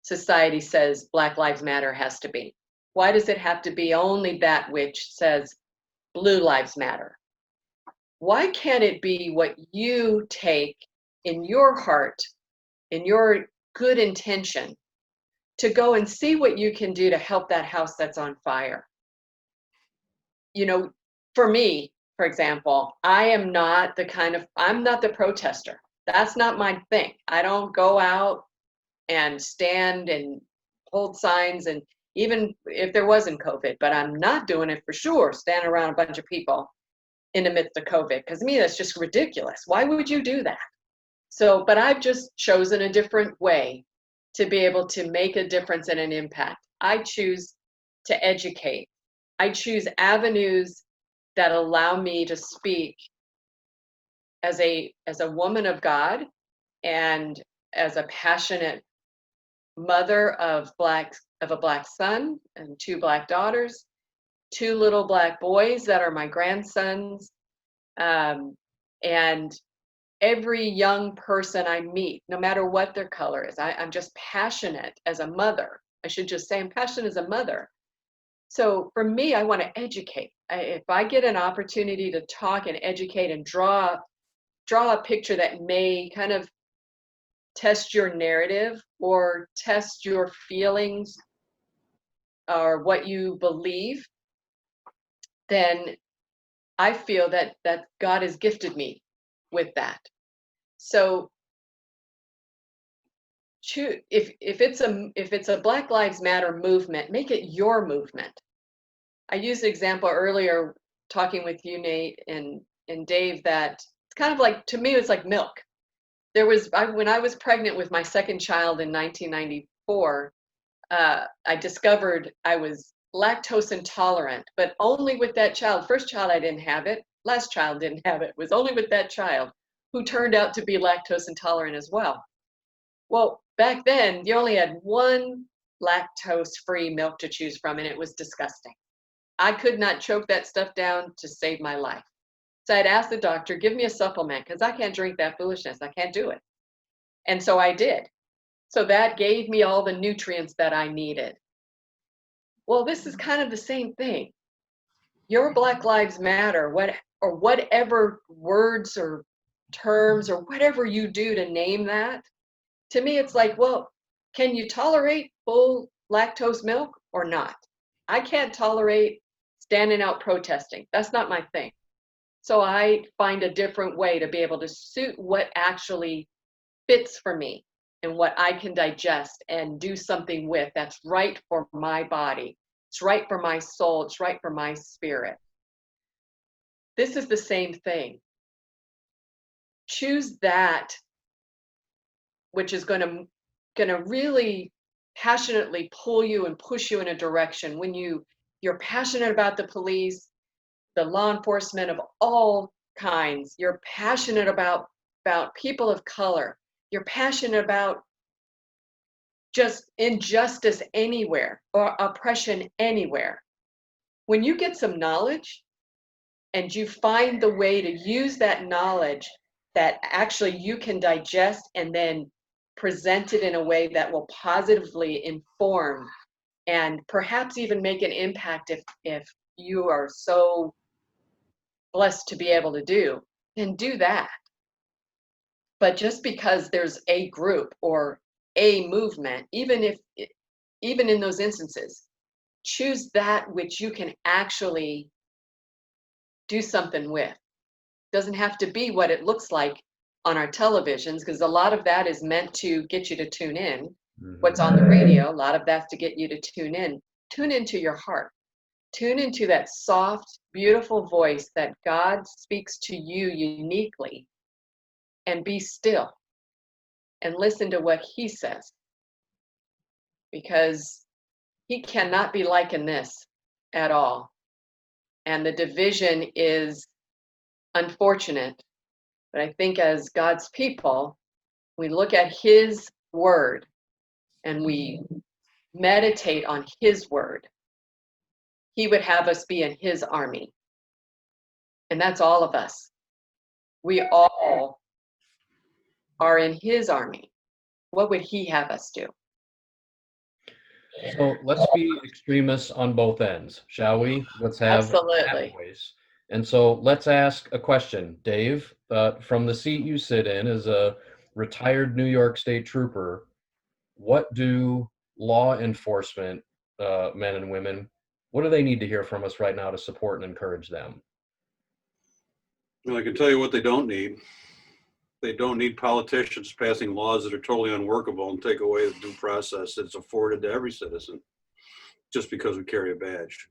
society says Black Lives Matter has to be? Why does it have to be only that which says Blue Lives Matter? Why can't it be what you take in your heart, in your good intention, to go and see what you can do to help that house that's on fire? For me, for example, I'm not the protester. That's not my thing. I don't go out and stand and hold signs, and even if there wasn't COVID, but I'm not doing it for sure, standing around a bunch of people in the midst of COVID, because to me, that's just ridiculous. Why would you do that? But I've just chosen a different way to be able to make a difference and an impact. I choose to educate. I choose avenues that allow me to speak as a woman of God and as a passionate mother of a Black son and 2 Black daughters, 2 little Black boys that are my grandsons, and every young person I meet, no matter what their color is. I'm just passionate as a mother. I should just say I'm passionate as a mother. So for me, I want to educate. If I get an opportunity to talk and educate and draw a picture that may kind of test your narrative or test your feelings or what you believe, then I feel that God has gifted me with that. So if it's a Black Lives Matter movement, make it your movement. I used the example earlier talking with you, Nate, and Dave, that it's kind of like, to me, it's like milk. When I was pregnant with my second child in 1994, I discovered I was lactose intolerant, but only with that child. First child, I didn't have it. Last child didn't have it. It was only with that child, who turned out to be lactose intolerant as well. Well, back then, you only had one lactose-free milk to choose from, and it was disgusting. I could not choke that stuff down to save my life. So I'd ask the doctor, give me a supplement, because I can't drink that foolishness. I can't do it. And so I did. So that gave me all the nutrients that I needed. Well, this is kind of the same thing. your Black Lives Matter, or whatever words or terms or whatever you do to name that, to me, it's like, well, can you tolerate full lactose milk or not? I can't tolerate standing out protesting. That's not my thing. So I find a different way to be able to suit what actually fits for me and what I can digest and do something with that's right for my body. It's right for my soul. It's right for my spirit. This is the same thing. Choose that which is going to really passionately pull you and push you in a direction. When you're passionate about the police, the law enforcement of all kinds, you're passionate about people of color, you're passionate about just injustice anywhere or oppression anywhere. When you get some knowledge and you find the way to use that knowledge that actually you can digest and then present it in a way that will positively inform and perhaps even make an impact if you are so blessed to be able to then do that. But just because there's a group or a movement, even in those instances, choose that which you can actually do something with. Doesn't have to be what it looks like on our televisions, because a lot of that is meant to get you to tune in. Mhm. What's on the radio, a lot of that's to get you to tune in. Tune into your heart. Tune into that soft, beautiful voice that God speaks to you uniquely, and be still and listen to what he says, because he cannot be liking this at all. And the division is unfortunate, but I think as God's people, we look at his word and we meditate on his word, he would have us be in his army. And that's all of us. We all are in his army. What would he have us do? So let's be extremists on both ends, shall we? Let's have Absolutely. halfways. And so let's ask a question, Dave, from the seat you sit in as a retired New York State trooper. What do law enforcement men and women, what do they need to hear from us right now to support and encourage them? Well, I can tell you what they don't need. They don't need politicians passing laws that are totally unworkable and take away the due process that's afforded to every citizen just because we carry a badge.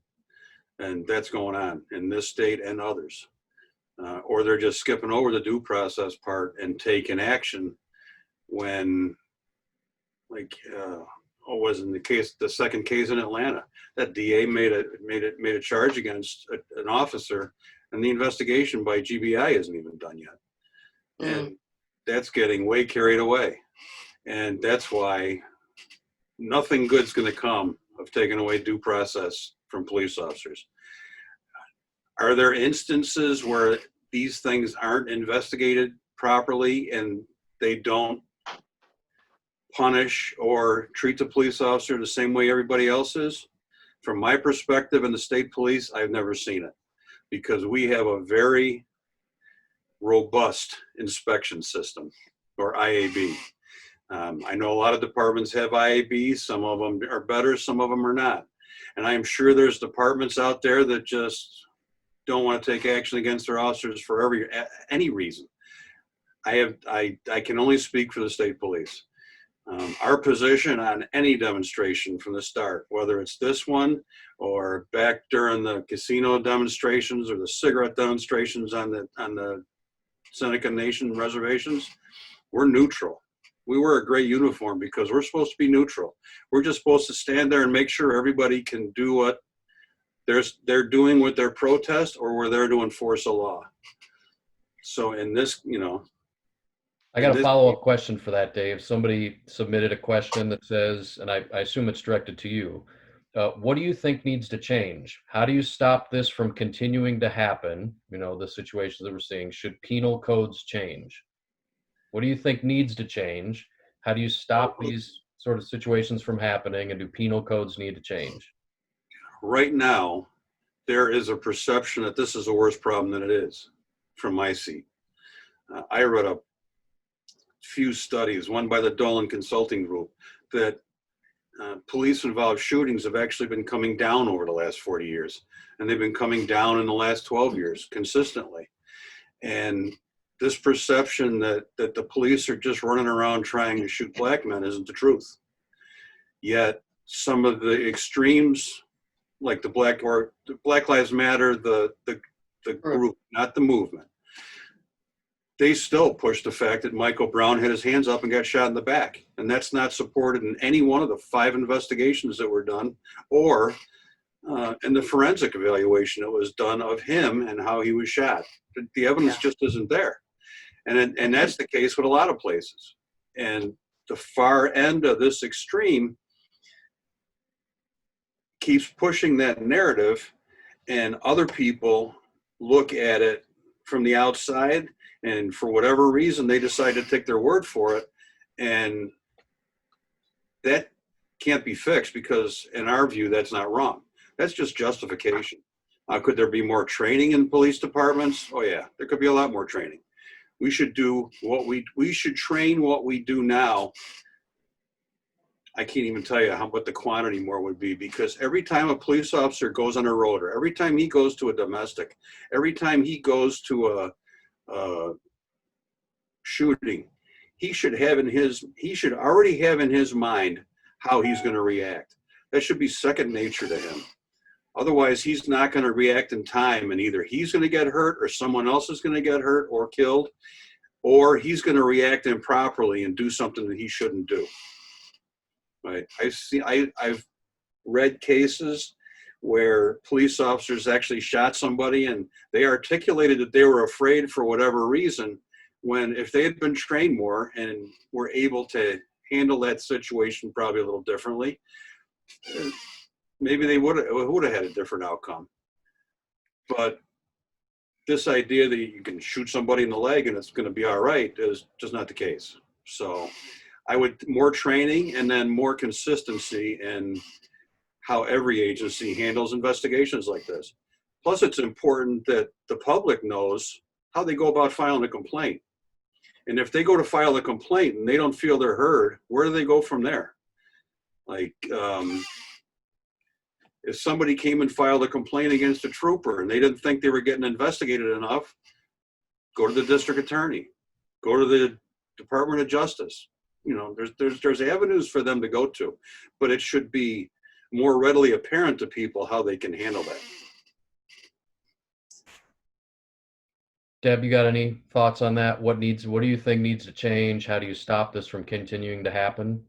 And that's going on in this state and others. Or they're just skipping over the due process part and taking action when, like, was in the second case in Atlanta, that DA made a charge against an officer, and the investigation by GBI isn't even done yet. And that's getting way carried away. And that's why nothing good's going to come of taking away due process from police officers. Are there instances where these things aren't investigated properly and they don't punish or treat the police officer the same way everybody else is? From my perspective in the state police, I've never seen it, because we have a very robust inspection system, or IAB. I know a lot of departments have IAB. Some of them are better, some of them are not. And I'm sure there's departments out there that just don't want to take action against their officers for any reason. I can only speak for the state police. Our position on any demonstration from the start, whether it's this one or back during the casino demonstrations or the cigarette demonstrations on the Seneca Nation reservations, we're neutral. We wear a gray uniform because we're supposed to be neutral. We're just supposed to stand there and make sure everybody can do what they're doing with their protest, or we're there to enforce a law. So in this, I got a follow-up question for that, Dave. Somebody submitted a question that says, and I assume it's directed to you, what do you think needs to change? How do you stop this from continuing to happen? The situations that we're seeing. Should penal codes change? What do you think needs to change? How do you stop these sort of situations from happening? And do penal codes need to change? Right now, there is a perception that this is a worse problem than it is from my seat. I read a few studies, one by the Dolan Consulting Group, that police-involved shootings have actually been coming down over the last 40 years. And they've been coming down in the last 12 years consistently. And this perception that the police are just running around trying to shoot black men isn't the truth. Yet some of the extremes, like the Black Lives Matter, the group, not the movement, they still push the fact that Michael Brown had his hands up and got shot in the back. And that's not supported in any one of the 5 investigations that were done, or in the forensic evaluation that was done of him and how he was shot. The evidence just isn't there. And that's the case with a lot of places. And the far end of this extreme keeps pushing that narrative, and other people look at it from the outside, and for whatever reason, they decide to take their word for it. And that can't be fixed because, in our view, that's not wrong. That's just justification. Could there be more training in police departments? Oh yeah, there could be a lot more training. We should do we should train what we do now. I can't even tell you what the quantity more would be, because every time a police officer goes on a road, or every time he goes to a domestic, every time he goes to a shooting, he should already have in his mind how he's going to react. That should be second nature to him. Otherwise, he's not going to react in time, and either he's going to get hurt, or someone else is going to get hurt or killed, or he's going to react improperly and do something that he shouldn't do. Right? I've read cases where police officers actually shot somebody, and they articulated that they were afraid for whatever reason, when if they had been trained more and were able to handle that situation probably a little differently, maybe they would have had a different outcome. But this idea that you can shoot somebody in the leg and it's going to be all right is just not the case. So I would more training, and then more consistency in how every agency handles investigations like this. Plus, it's important that the public knows how they go about filing a complaint. And if they go to file a complaint and they don't feel they're heard, where do they go from there? Like, if somebody came and filed a complaint against a trooper and they didn't think they were getting investigated enough, go to the district attorney, go to the Department of Justice. You know, there's avenues for them to go to, but it should be more readily apparent to people how they can handle that. Deb, you got any thoughts on that? What do you think needs to change? How do you stop this from continuing to happen?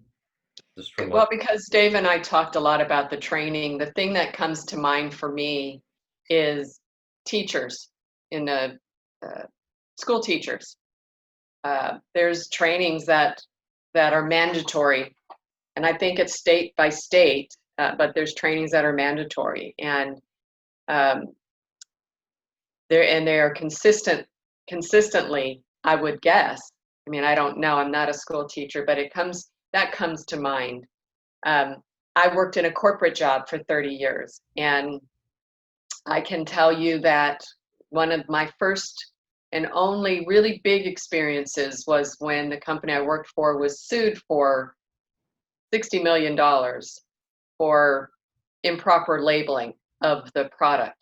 Well, because Dave and I talked a lot about the training, the thing that comes to mind for me is teachers in the school teachers. There's trainings that are mandatory, and I think it's state by state, but there's trainings that are mandatory, and they are consistently, I would guess. I mean, I don't know, I'm not a school teacher, but that comes to mind. I worked in a corporate job for 30 years, and I can tell you that one of my first and only really big experiences was when the company I worked for was sued for $60 million for improper labeling of the product.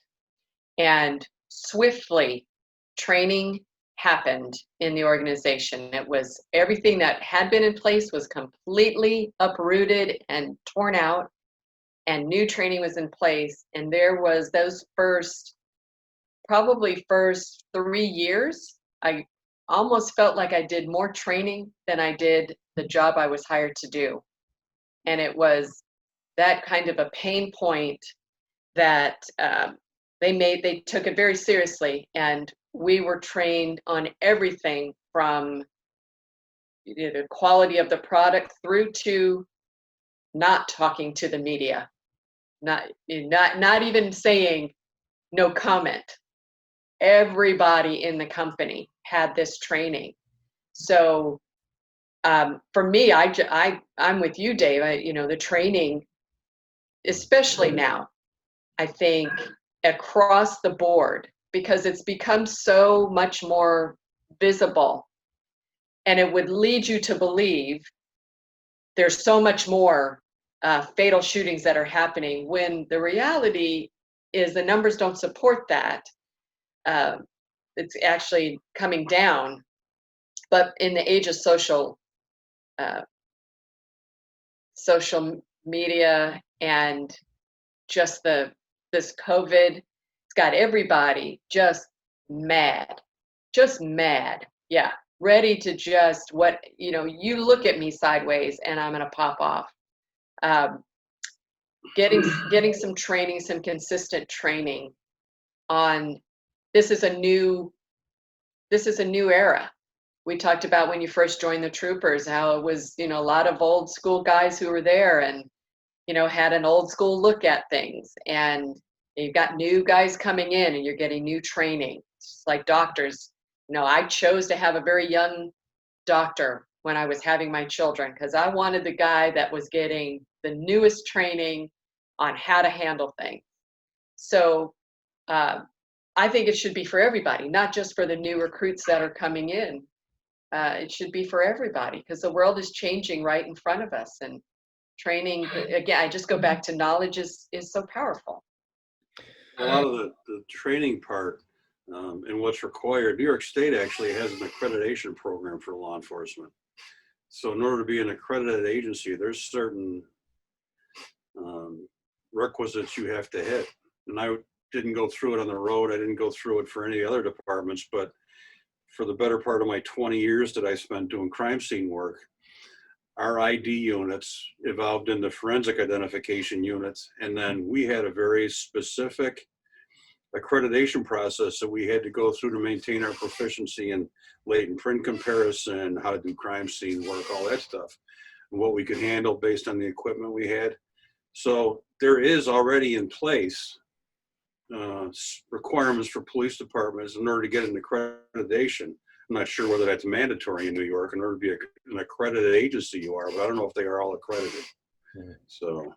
And swiftly, training happened in the organization. It was everything that had been in place was completely uprooted and torn out, and new training was in place. And there was those probably first 3 years, I almost felt like I did more training than I did the job I was hired to do. And it was that kind of a pain point that they took it very seriously, and we were trained on everything from the quality of the product through to not talking to the media, not even saying no comment. Everybody in the company had this training. So for me, I'm with you, Dave. The training, especially now, I think, across the board because it's become so much more visible, and it would lead you to believe there's so much more fatal shootings that are happening when the reality is the numbers don't support that. It's actually coming down. But in the age of social media and just this COVID, it's got everybody just mad. Yeah, ready to just you look at me sideways and I'm gonna pop off. Getting some training, some consistent training on this is a new era. We talked about when you first joined the troopers, how it was, a lot of old school guys who were there and, had an old school look at things. And you've got new guys coming in and you're getting new training. It's like doctors. I chose to have a very young doctor when I was having my children because I wanted the guy that was getting the newest training on how to handle things. So I think it should be for everybody, not just for the new recruits that are coming in. It should be for everybody because the world is changing right in front of us, and training, again, I just go back to knowledge is so powerful. A lot of the training part and what's required, New York State actually has an accreditation program for law enforcement. So in order to be an accredited agency, there's certain requisites you have to hit. And I didn't go through it on the road. I didn't go through it for any other departments, but for the better part of my 20 years that I spent doing crime scene work, our ID units evolved into forensic identification units. And then we had a very specific accreditation process that we had to go through to maintain our proficiency in latent print comparison, how to do crime scene work, all that stuff, and what we could handle based on the equipment we had. So there is already in place requirements for police departments in order to get an accreditation. I'm not sure whether that's mandatory in New York. In order to be an accredited agency, you are, but I don't know if they are all accredited. So.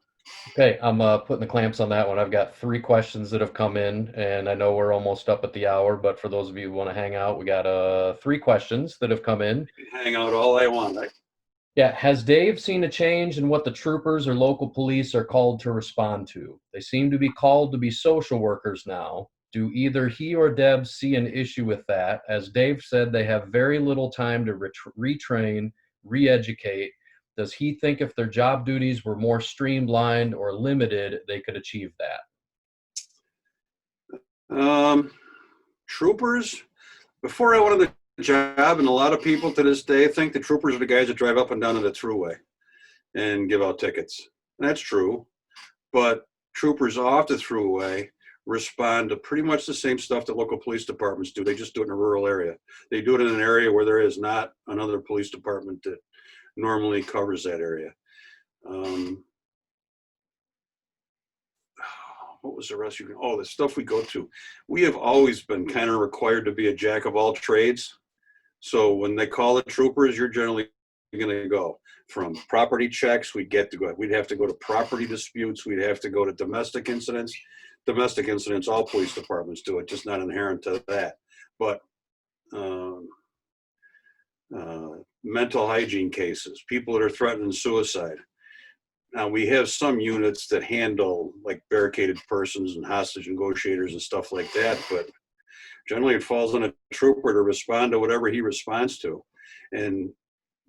Okay, I'm putting the clamps on that one. I've got 3 questions that have come in, and I know we're almost up at the hour, but for those of you who want to hang out, we got 3 questions that have come in. Hang out all I want. Yeah, has Dave seen a change in what the troopers or local police are called to respond to? They seem to be called to be social workers now. Do either he or Deb see an issue with that? As Dave said, they have very little time to retrain, re-educate. Does he think if their job duties were more streamlined or limited, they could achieve that? Troopers, before I wanted the job, and a lot of people to this day think the troopers are the guys that drive up and down in the thruway and give out tickets. And that's true, but troopers off the thruway respond to pretty much the same stuff that local police departments do. They just do it in a rural area. They do it in an area where there is not another police department that normally covers that area. What was the rest of you? Oh, the stuff we go to. We have always been kind of required to be a jack of all trades. So when they call the troopers, you're generally going to go from property checks. We'd have to go to property disputes. We'd have to go to domestic incidents. Domestic incidents, all police departments do it, just not inherent to that. But mental hygiene cases, people that are threatening suicide. Now we have some units that handle like barricaded persons and hostage negotiators and stuff like that, but generally it falls on a trooper to respond to whatever he responds to. And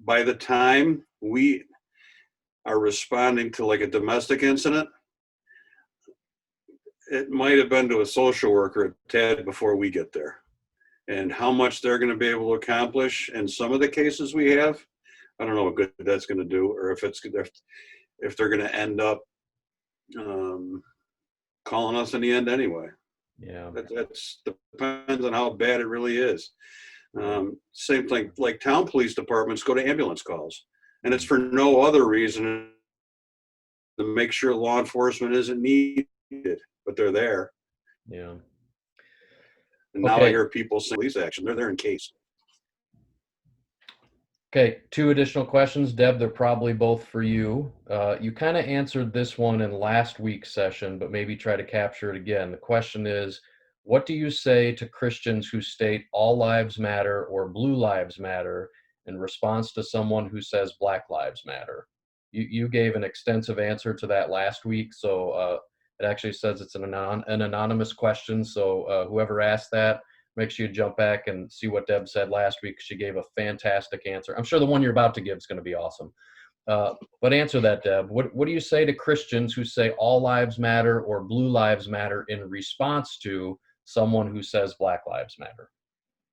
by the time we are responding to like a domestic incident, it might have been to a social worker a tad before we get there. And how much they're going to be able to accomplish in some of the cases we have, I don't know what good that's going to do, or if they're going to end up calling us in the end anyway. Yeah, That's depends on how bad it really is. Same thing, like town police departments go to ambulance calls, and it's for no other reason to make sure law enforcement isn't needed, but they're there. yeah. And now I hear people say police action, they're there in case. Okay, two additional questions. Deb, they're probably both for you. You kind of answered this one in last week's session, but maybe try to capture it again. The question is, what do you say to Christians who state all lives matter or blue lives matter in response to someone who says Black lives matter? You gave an extensive answer to that last week, so it actually says it's an anonymous question. So whoever asked that, make sure you jump back and see what Deb said last week. She gave a fantastic answer. I'm sure the one you're about to give is going to be awesome. But answer that, Deb. What do you say to Christians who say all lives matter or blue lives matter in response to someone who says Black lives matter?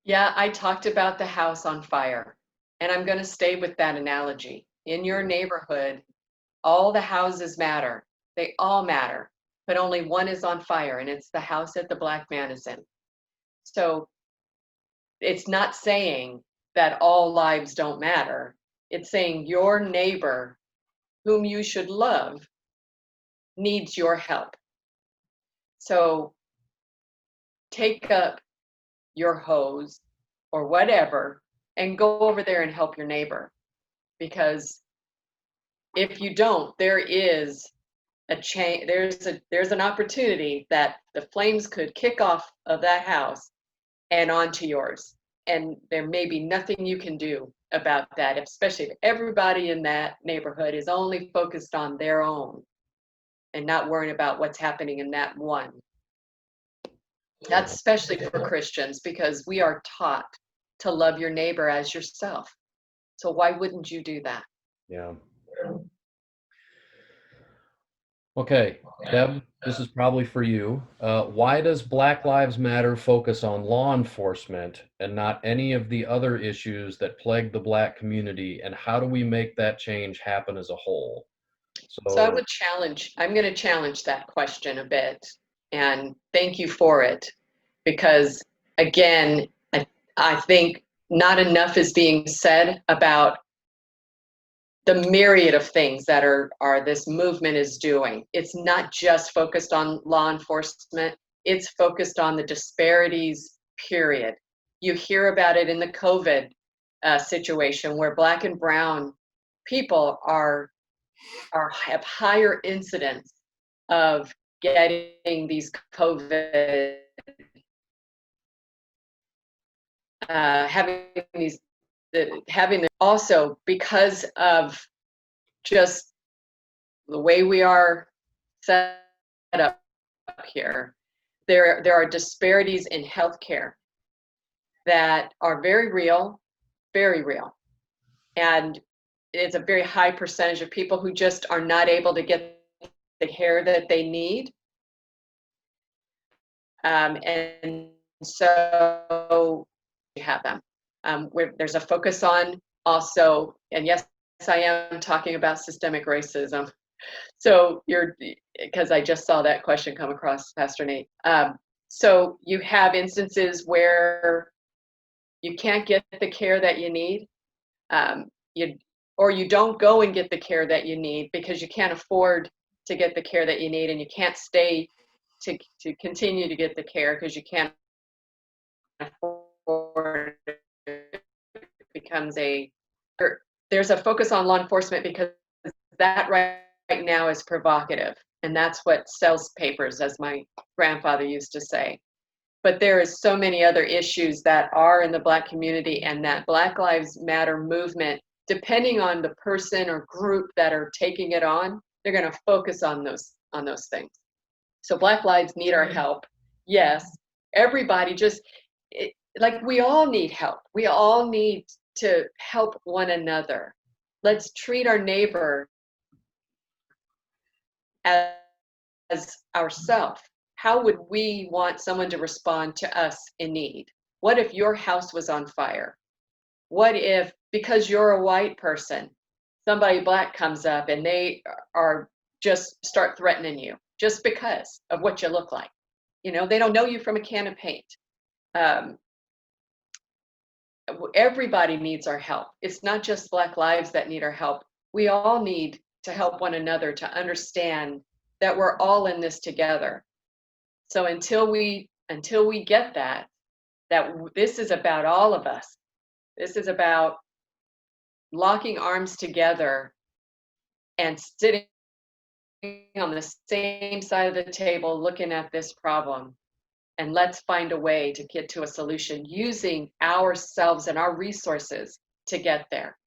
Yeah, I talked about the house on fire, and I'm going to stay with that analogy. In your neighborhood, all the houses matter. They all matter, but only one is on fire, and it's the house that the Black man is in. So it's not saying that all lives don't matter. It's saying your neighbor, whom you should love, needs your help. So take up your hose or whatever and go over there and help your neighbor. Because if you don't, there is a chain, there's an opportunity that the flames could kick off of that house and onto yours. And there may be nothing you can do about that, especially if everybody in that neighborhood is only focused on their own and not worrying about what's happening in that one. That's especially for Christians, because we are taught to love your neighbor as yourself. So why wouldn't you do that? Yeah. Okay, Deb, this is probably for you. Why does Black Lives Matter focus on law enforcement and not any of the other issues that plague the Black community? And how do we make that change happen as a whole? So So, I'm going to challenge that question a bit, and thank you for it, because again, I think not enough is being said about the myriad of things that are this movement is doing. It's not just focused on law enforcement, it's focused on the disparities, period. You hear about it in the COVID situation, where Black and brown people have higher incidence of getting these COVID, also because of just the way we are set up here. There are disparities in healthcare that are very real, and it's a very high percentage of people who just are not able to get the care that they need. And so you have them. There's a focus on also, and yes, I am talking about systemic racism. So because I just saw that question come across, Pastor Nate. So you have instances where you can't get the care that you need, or you don't go and get the care that you need because you can't afford to get the care that you need, and you can't stay to continue to get the care because you can't afford it. There's a focus on law enforcement because that right now is provocative, and that's what sells papers, as my grandfather used to say. But there is so many other issues that are in the Black community, and that Black Lives Matter movement, depending on the person or group that are taking it on, they're going to focus on those things. So Black lives need our help. Yes, everybody like we all need help. We all need to help one another. Let's treat our neighbor as ourselves. How would we want someone to respond to us in need? What if your house was on fire? What if, because you're a white person, somebody Black comes up and they are just start threatening you just because of what you look like? You know, they don't know you from a can of paint. Everybody needs our help. It's not just Black lives that need our help. We all need to help one another to understand that we're all in this together. So until we get that this is about all of us. This is about locking arms together and sitting on the same side of the table looking at this problem, and let's find a way to get to a solution using ourselves and our resources to get there.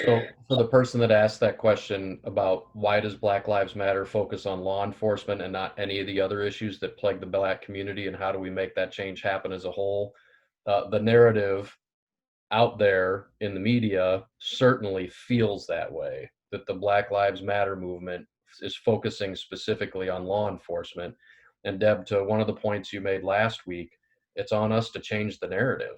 So for the person that asked that question about why does Black Lives Matter focus on law enforcement and not any of the other issues that plague the Black community, and how do we make that change happen as a whole, the narrative out there in the media certainly feels that way, that the Black Lives Matter movement is focusing specifically on law enforcement. And Deb, to one of the points you made last week, it's on us to change the narrative.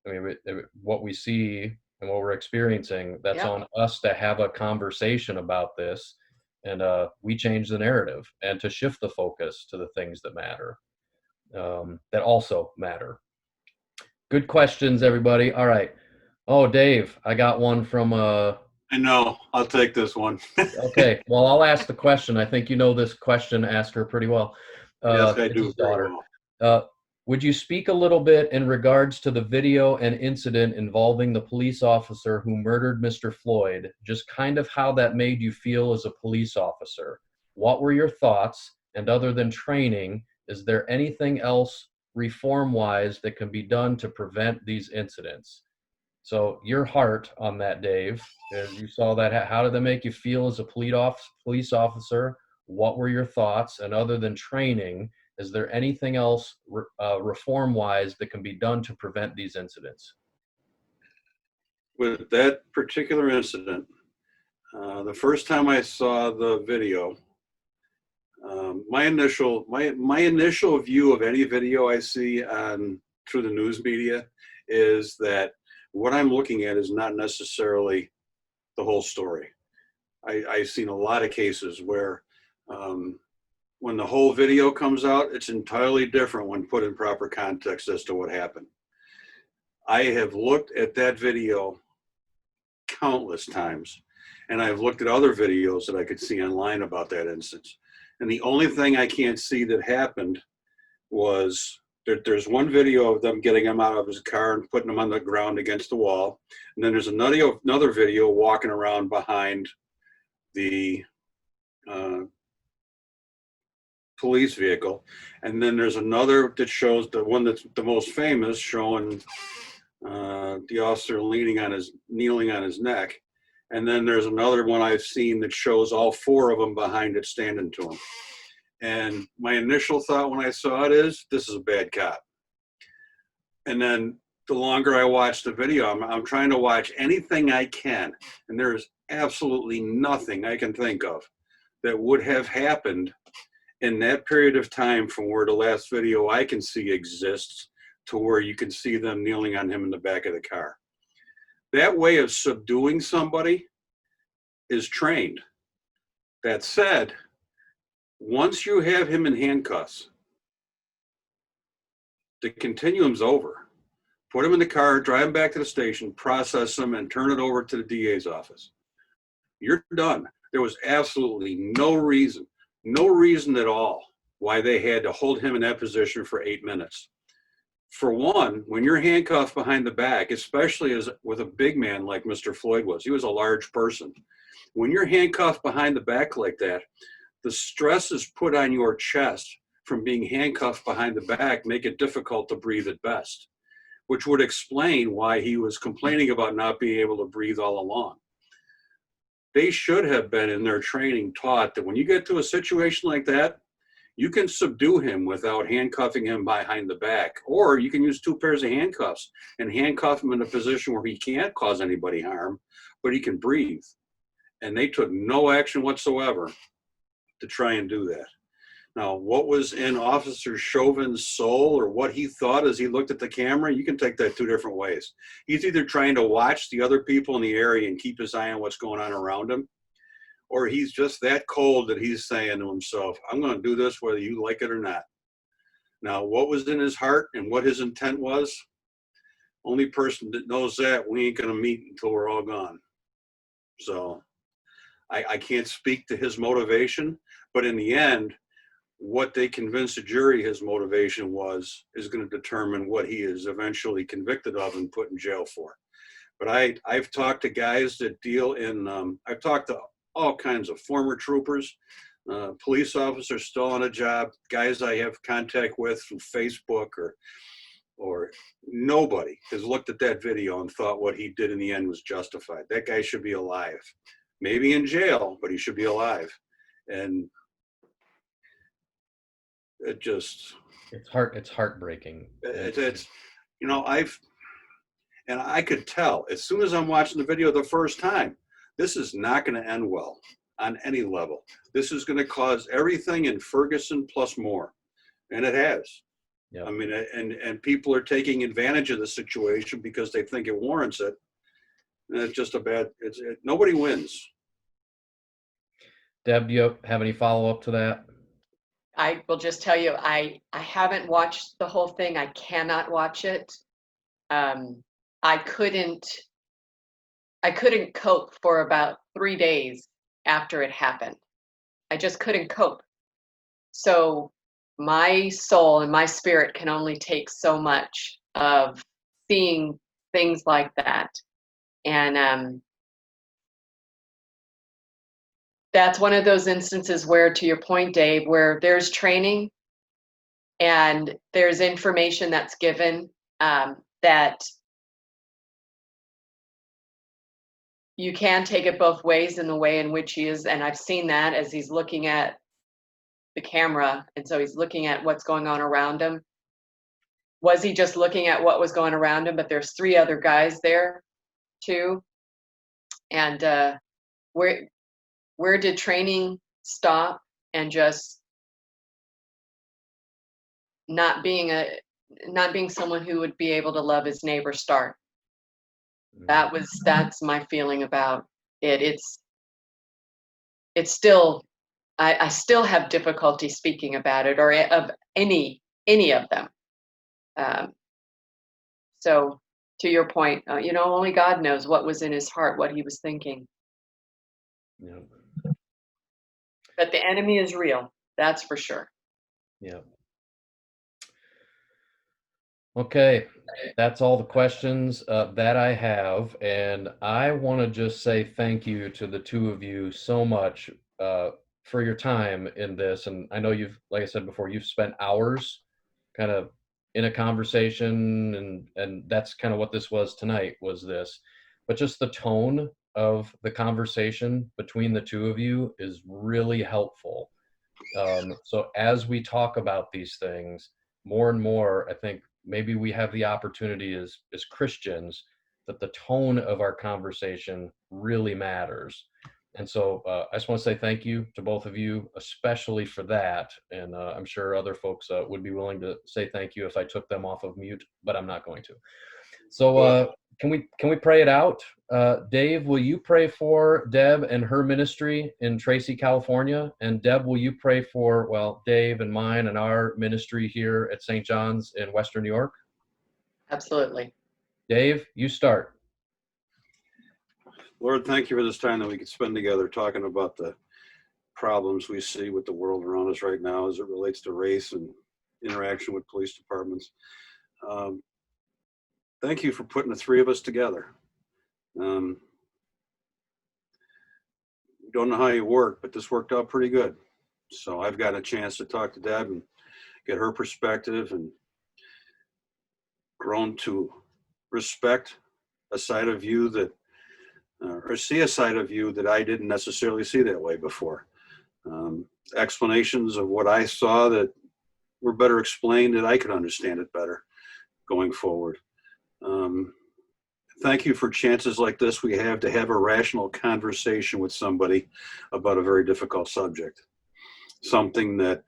I mean, what we see and what we're experiencing, that's Yep. on us to have a conversation about this, and we change the narrative and to shift the focus to the things that matter, that also matter. Good questions, everybody. All right. Oh, Dave, I got one from I know. I'll take this one. okay, well, I'll ask the question. I think you know this question asker pretty well. Yes, I It's do his very daughter. well. Would you speak a little bit in regards to the video and incident involving the police officer who murdered Mr. Floyd, just kind of how that made you feel as a police officer? What were your thoughts? And other than training, is there anything else reform-wise that can be done to prevent these incidents? So your heart on that, Dave, as you saw that, how did that make you feel as a police officer? What were your thoughts? And other than training, is there anything else reform-wise that can be done to prevent these incidents? With that particular incident, the first time I saw the video, my initial view of any video I see through the news media is that what I'm looking at is not necessarily the whole story. I've seen a lot of cases where when the whole video comes out, it's entirely different when put in proper context as to what happened. I have looked at that video countless times, and I've looked at other videos that I could see online about that instance. And the only thing I can't see that happened was there's one video of them getting him out of his car and putting him on the ground against the wall. And then there's another video walking around behind the police vehicle. And then there's another that shows, the one that's the most famous, showing the officer kneeling on his neck. And then there's another one I've seen that shows all four of them behind it standing to him. And my initial thought when I saw it is, this is a bad cop. And then the longer I watch the video, I'm trying to watch anything I can. And there is absolutely nothing I can think of that would have happened in that period of time from where the last video I can see exists to where you can see them kneeling on him in the back of the car. That way of subduing somebody is trained. That said, once you have him in handcuffs, the continuum's over. Put him in the car, drive him back to the station, process him, and turn it over to the DA's office. You're done. There was absolutely no reason at all why they had to hold him in that position for 8 minutes. For one, when you're handcuffed behind the back, especially with a big man like Mr. Floyd was, he was a large person. When you're handcuffed behind the back like that, the stress is put on your chest from being handcuffed behind the back, make it difficult to breathe at best, which would explain why he was complaining about not being able to breathe all along. They should have been in their training taught that when you get to a situation like that, you can subdue him without handcuffing him behind the back, or you can use 2 pairs of handcuffs and handcuff him in a position where he can't cause anybody harm, but he can breathe. And they took no action whatsoever to try and do that. Now, what was in Officer Chauvin's soul, or what he thought as he looked at the camera, you can take that 2 different ways. He's either trying to watch the other people in the area and keep his eye on what's going on around him, or he's just that cold that he's saying to himself, I'm going to do this whether you like it or not. Now, what was in his heart and what his intent was, only person that knows that, we ain't going to meet until we're all gone. So I can't speak to his motivation, but in the end, what they convince the jury his motivation was is going to determine what he is eventually convicted of and put in jail for. But I've talked to guys that deal in, I've talked to all kinds of former troopers, police officers still on a job, guys I have contact with through Facebook, or nobody has looked at that video and thought what he did in the end was justified. That guy should be alive, maybe in jail, but he should be alive. And it just, It's heartbreaking. it's you know, I could tell as soon as I'm watching the video the first time, this is not going to end well on any level. This is going to cause everything in Ferguson plus more, and it has. Yep. I mean, and people are taking advantage of the situation because they think it warrants it. And it's just a bad. Nobody wins. Deb, do you have any follow-up to that? I will just tell you, I haven't watched the whole thing. I cannot watch it. I couldn't cope for about 3 days after it happened. I just couldn't cope. So my soul and my spirit can only take so much of seeing things like that. And that's one of those instances where, to your point, Dave, where there's training and there's information that's given, that you can take it both ways in the way in which he is. And I've seen that as he's looking at the camera. And so he's looking at what's going on around him. Was he just looking at what was going around him? But there's 3 other guys there too. And where did training stop and just not being someone who would be able to love his neighbor start? That's my feeling about it. It's still, I still have difficulty speaking about it, or of any of them. So to your point, only God knows what was in his heart, what he was thinking. Yeah. But the enemy is real. That's for sure. Yeah. Okay, that's all the questions that I have, and I want to just say thank you to the 2 of you so much for your time in this. And I know you've, like I said before, you've spent hours kind of in a conversation, and that's kind of what this was tonight, was this. But just the tone of the conversation between the 2 of you is really helpful. So as we talk about these things more and more, I think maybe we have the opportunity as Christians that the tone of our conversation really matters. And so I just want to say thank you to both of you, especially for that. And I'm sure other folks would be willing to say thank you if I took them off of mute, but I'm not going to. So can we pray it out? Dave, will you pray for Deb and her ministry in Tracy, California? And Deb, will you pray for, Dave and mine and our ministry here at St. John's in Western New York? Absolutely. Dave, you start. Lord, thank you for this time that we could spend together talking about the problems we see with the world around us right now as it relates to race and interaction with police departments. Thank you for putting the 3 of us together. Don't know how you work, but this worked out pretty good. So I've got a chance to talk to Deb and get her perspective, and grown to respect a side of you that, or see a side of you that I didn't necessarily see that way before. Explanations of what I saw that were better explained, that I could understand it better going forward. Thank you for chances like this we have to have a rational conversation with somebody about a very difficult subject. Something that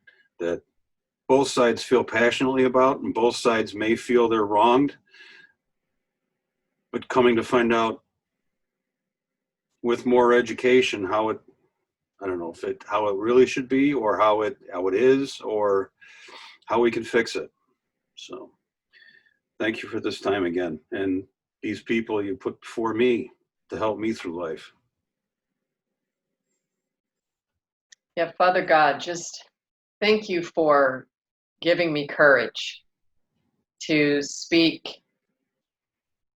both sides feel passionately about, and both sides may feel they're wronged, but coming to find out with more education how it, I don't know if how it really should be, or how it is, or how we can fix it. So thank you for this time again, and these people you put before me to help me through life. Yeah, Father God, just thank you for giving me courage to speak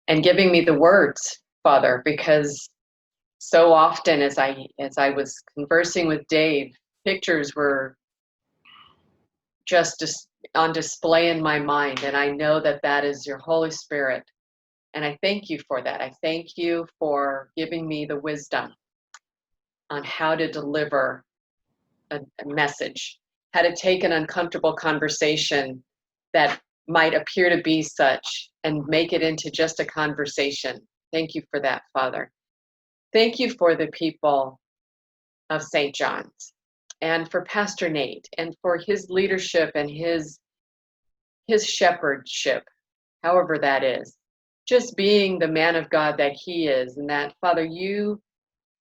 and giving me the words Father, because so often as I was conversing with Dave, pictures were just on display in my mind, and I know that that is your Holy Spirit, and I thank you for that. I thank you for giving me the wisdom on how to deliver a message, how to take an uncomfortable conversation that might appear to be such and make it into just a conversation. Thank you for that, Father. Thank you for the people of St. John's and for Pastor Nate and for his leadership and his shepherdship, however that is. Just being the man of God that he is, and that, Father, you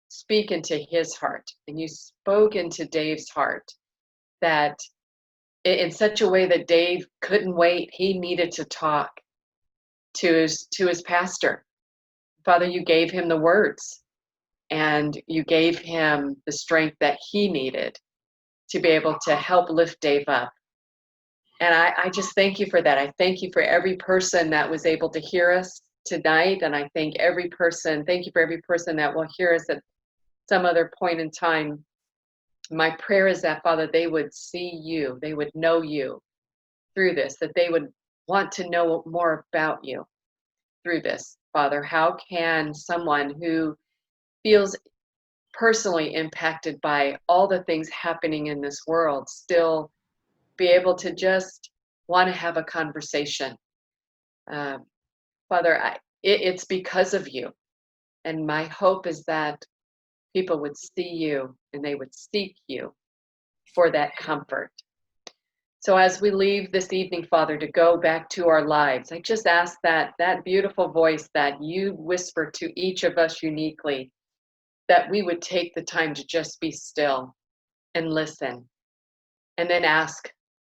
speak into his heart and you spoke into Dave's heart, that in such a way that Dave couldn't wait. He needed to talk to his pastor. Father, you gave him the words and you gave him the strength that he needed to be able to help lift Dave up. And I just thank you for that. I thank you for every person that was able to hear us tonight. And I thank you for every person that will hear us at some other point in time. My prayer is that, Father, they would see you, they would know you through this, that they would want to know more about you through this. Father, how can someone who feels personally impacted by all the things happening in this world still be able to just want to have a conversation? Father, it's because of you. And my hope is that people would see you and they would seek you for that comfort. So as we leave this evening, Father, to go back to our lives, I just ask that that beautiful voice that you whisper to each of us uniquely, that we would take the time to just be still and listen, and then ask,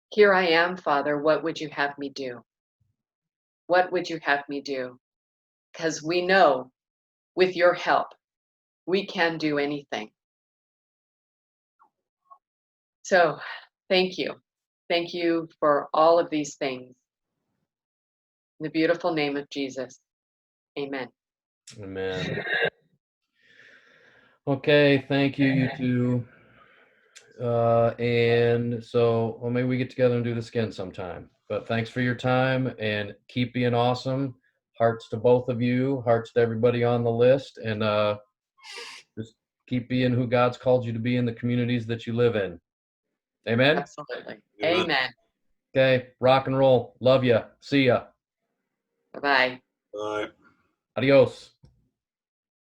here I am, Father, what would you have me do? What would you have me do? Because we know with your help, we can do anything. So thank you. Thank you for all of these things. In the beautiful name of Jesus, amen. Amen. Okay, thank you, you two. And so, well, maybe we get together and do this again sometime. But thanks for your time and keep being awesome. Hearts to both of you, hearts to everybody on the list, and just keep being who God's called you to be in the communities that you live in. Amen? Absolutely. Amen. Amen. Okay, rock and roll. Love ya. See ya. Bye-bye. Bye. Adios.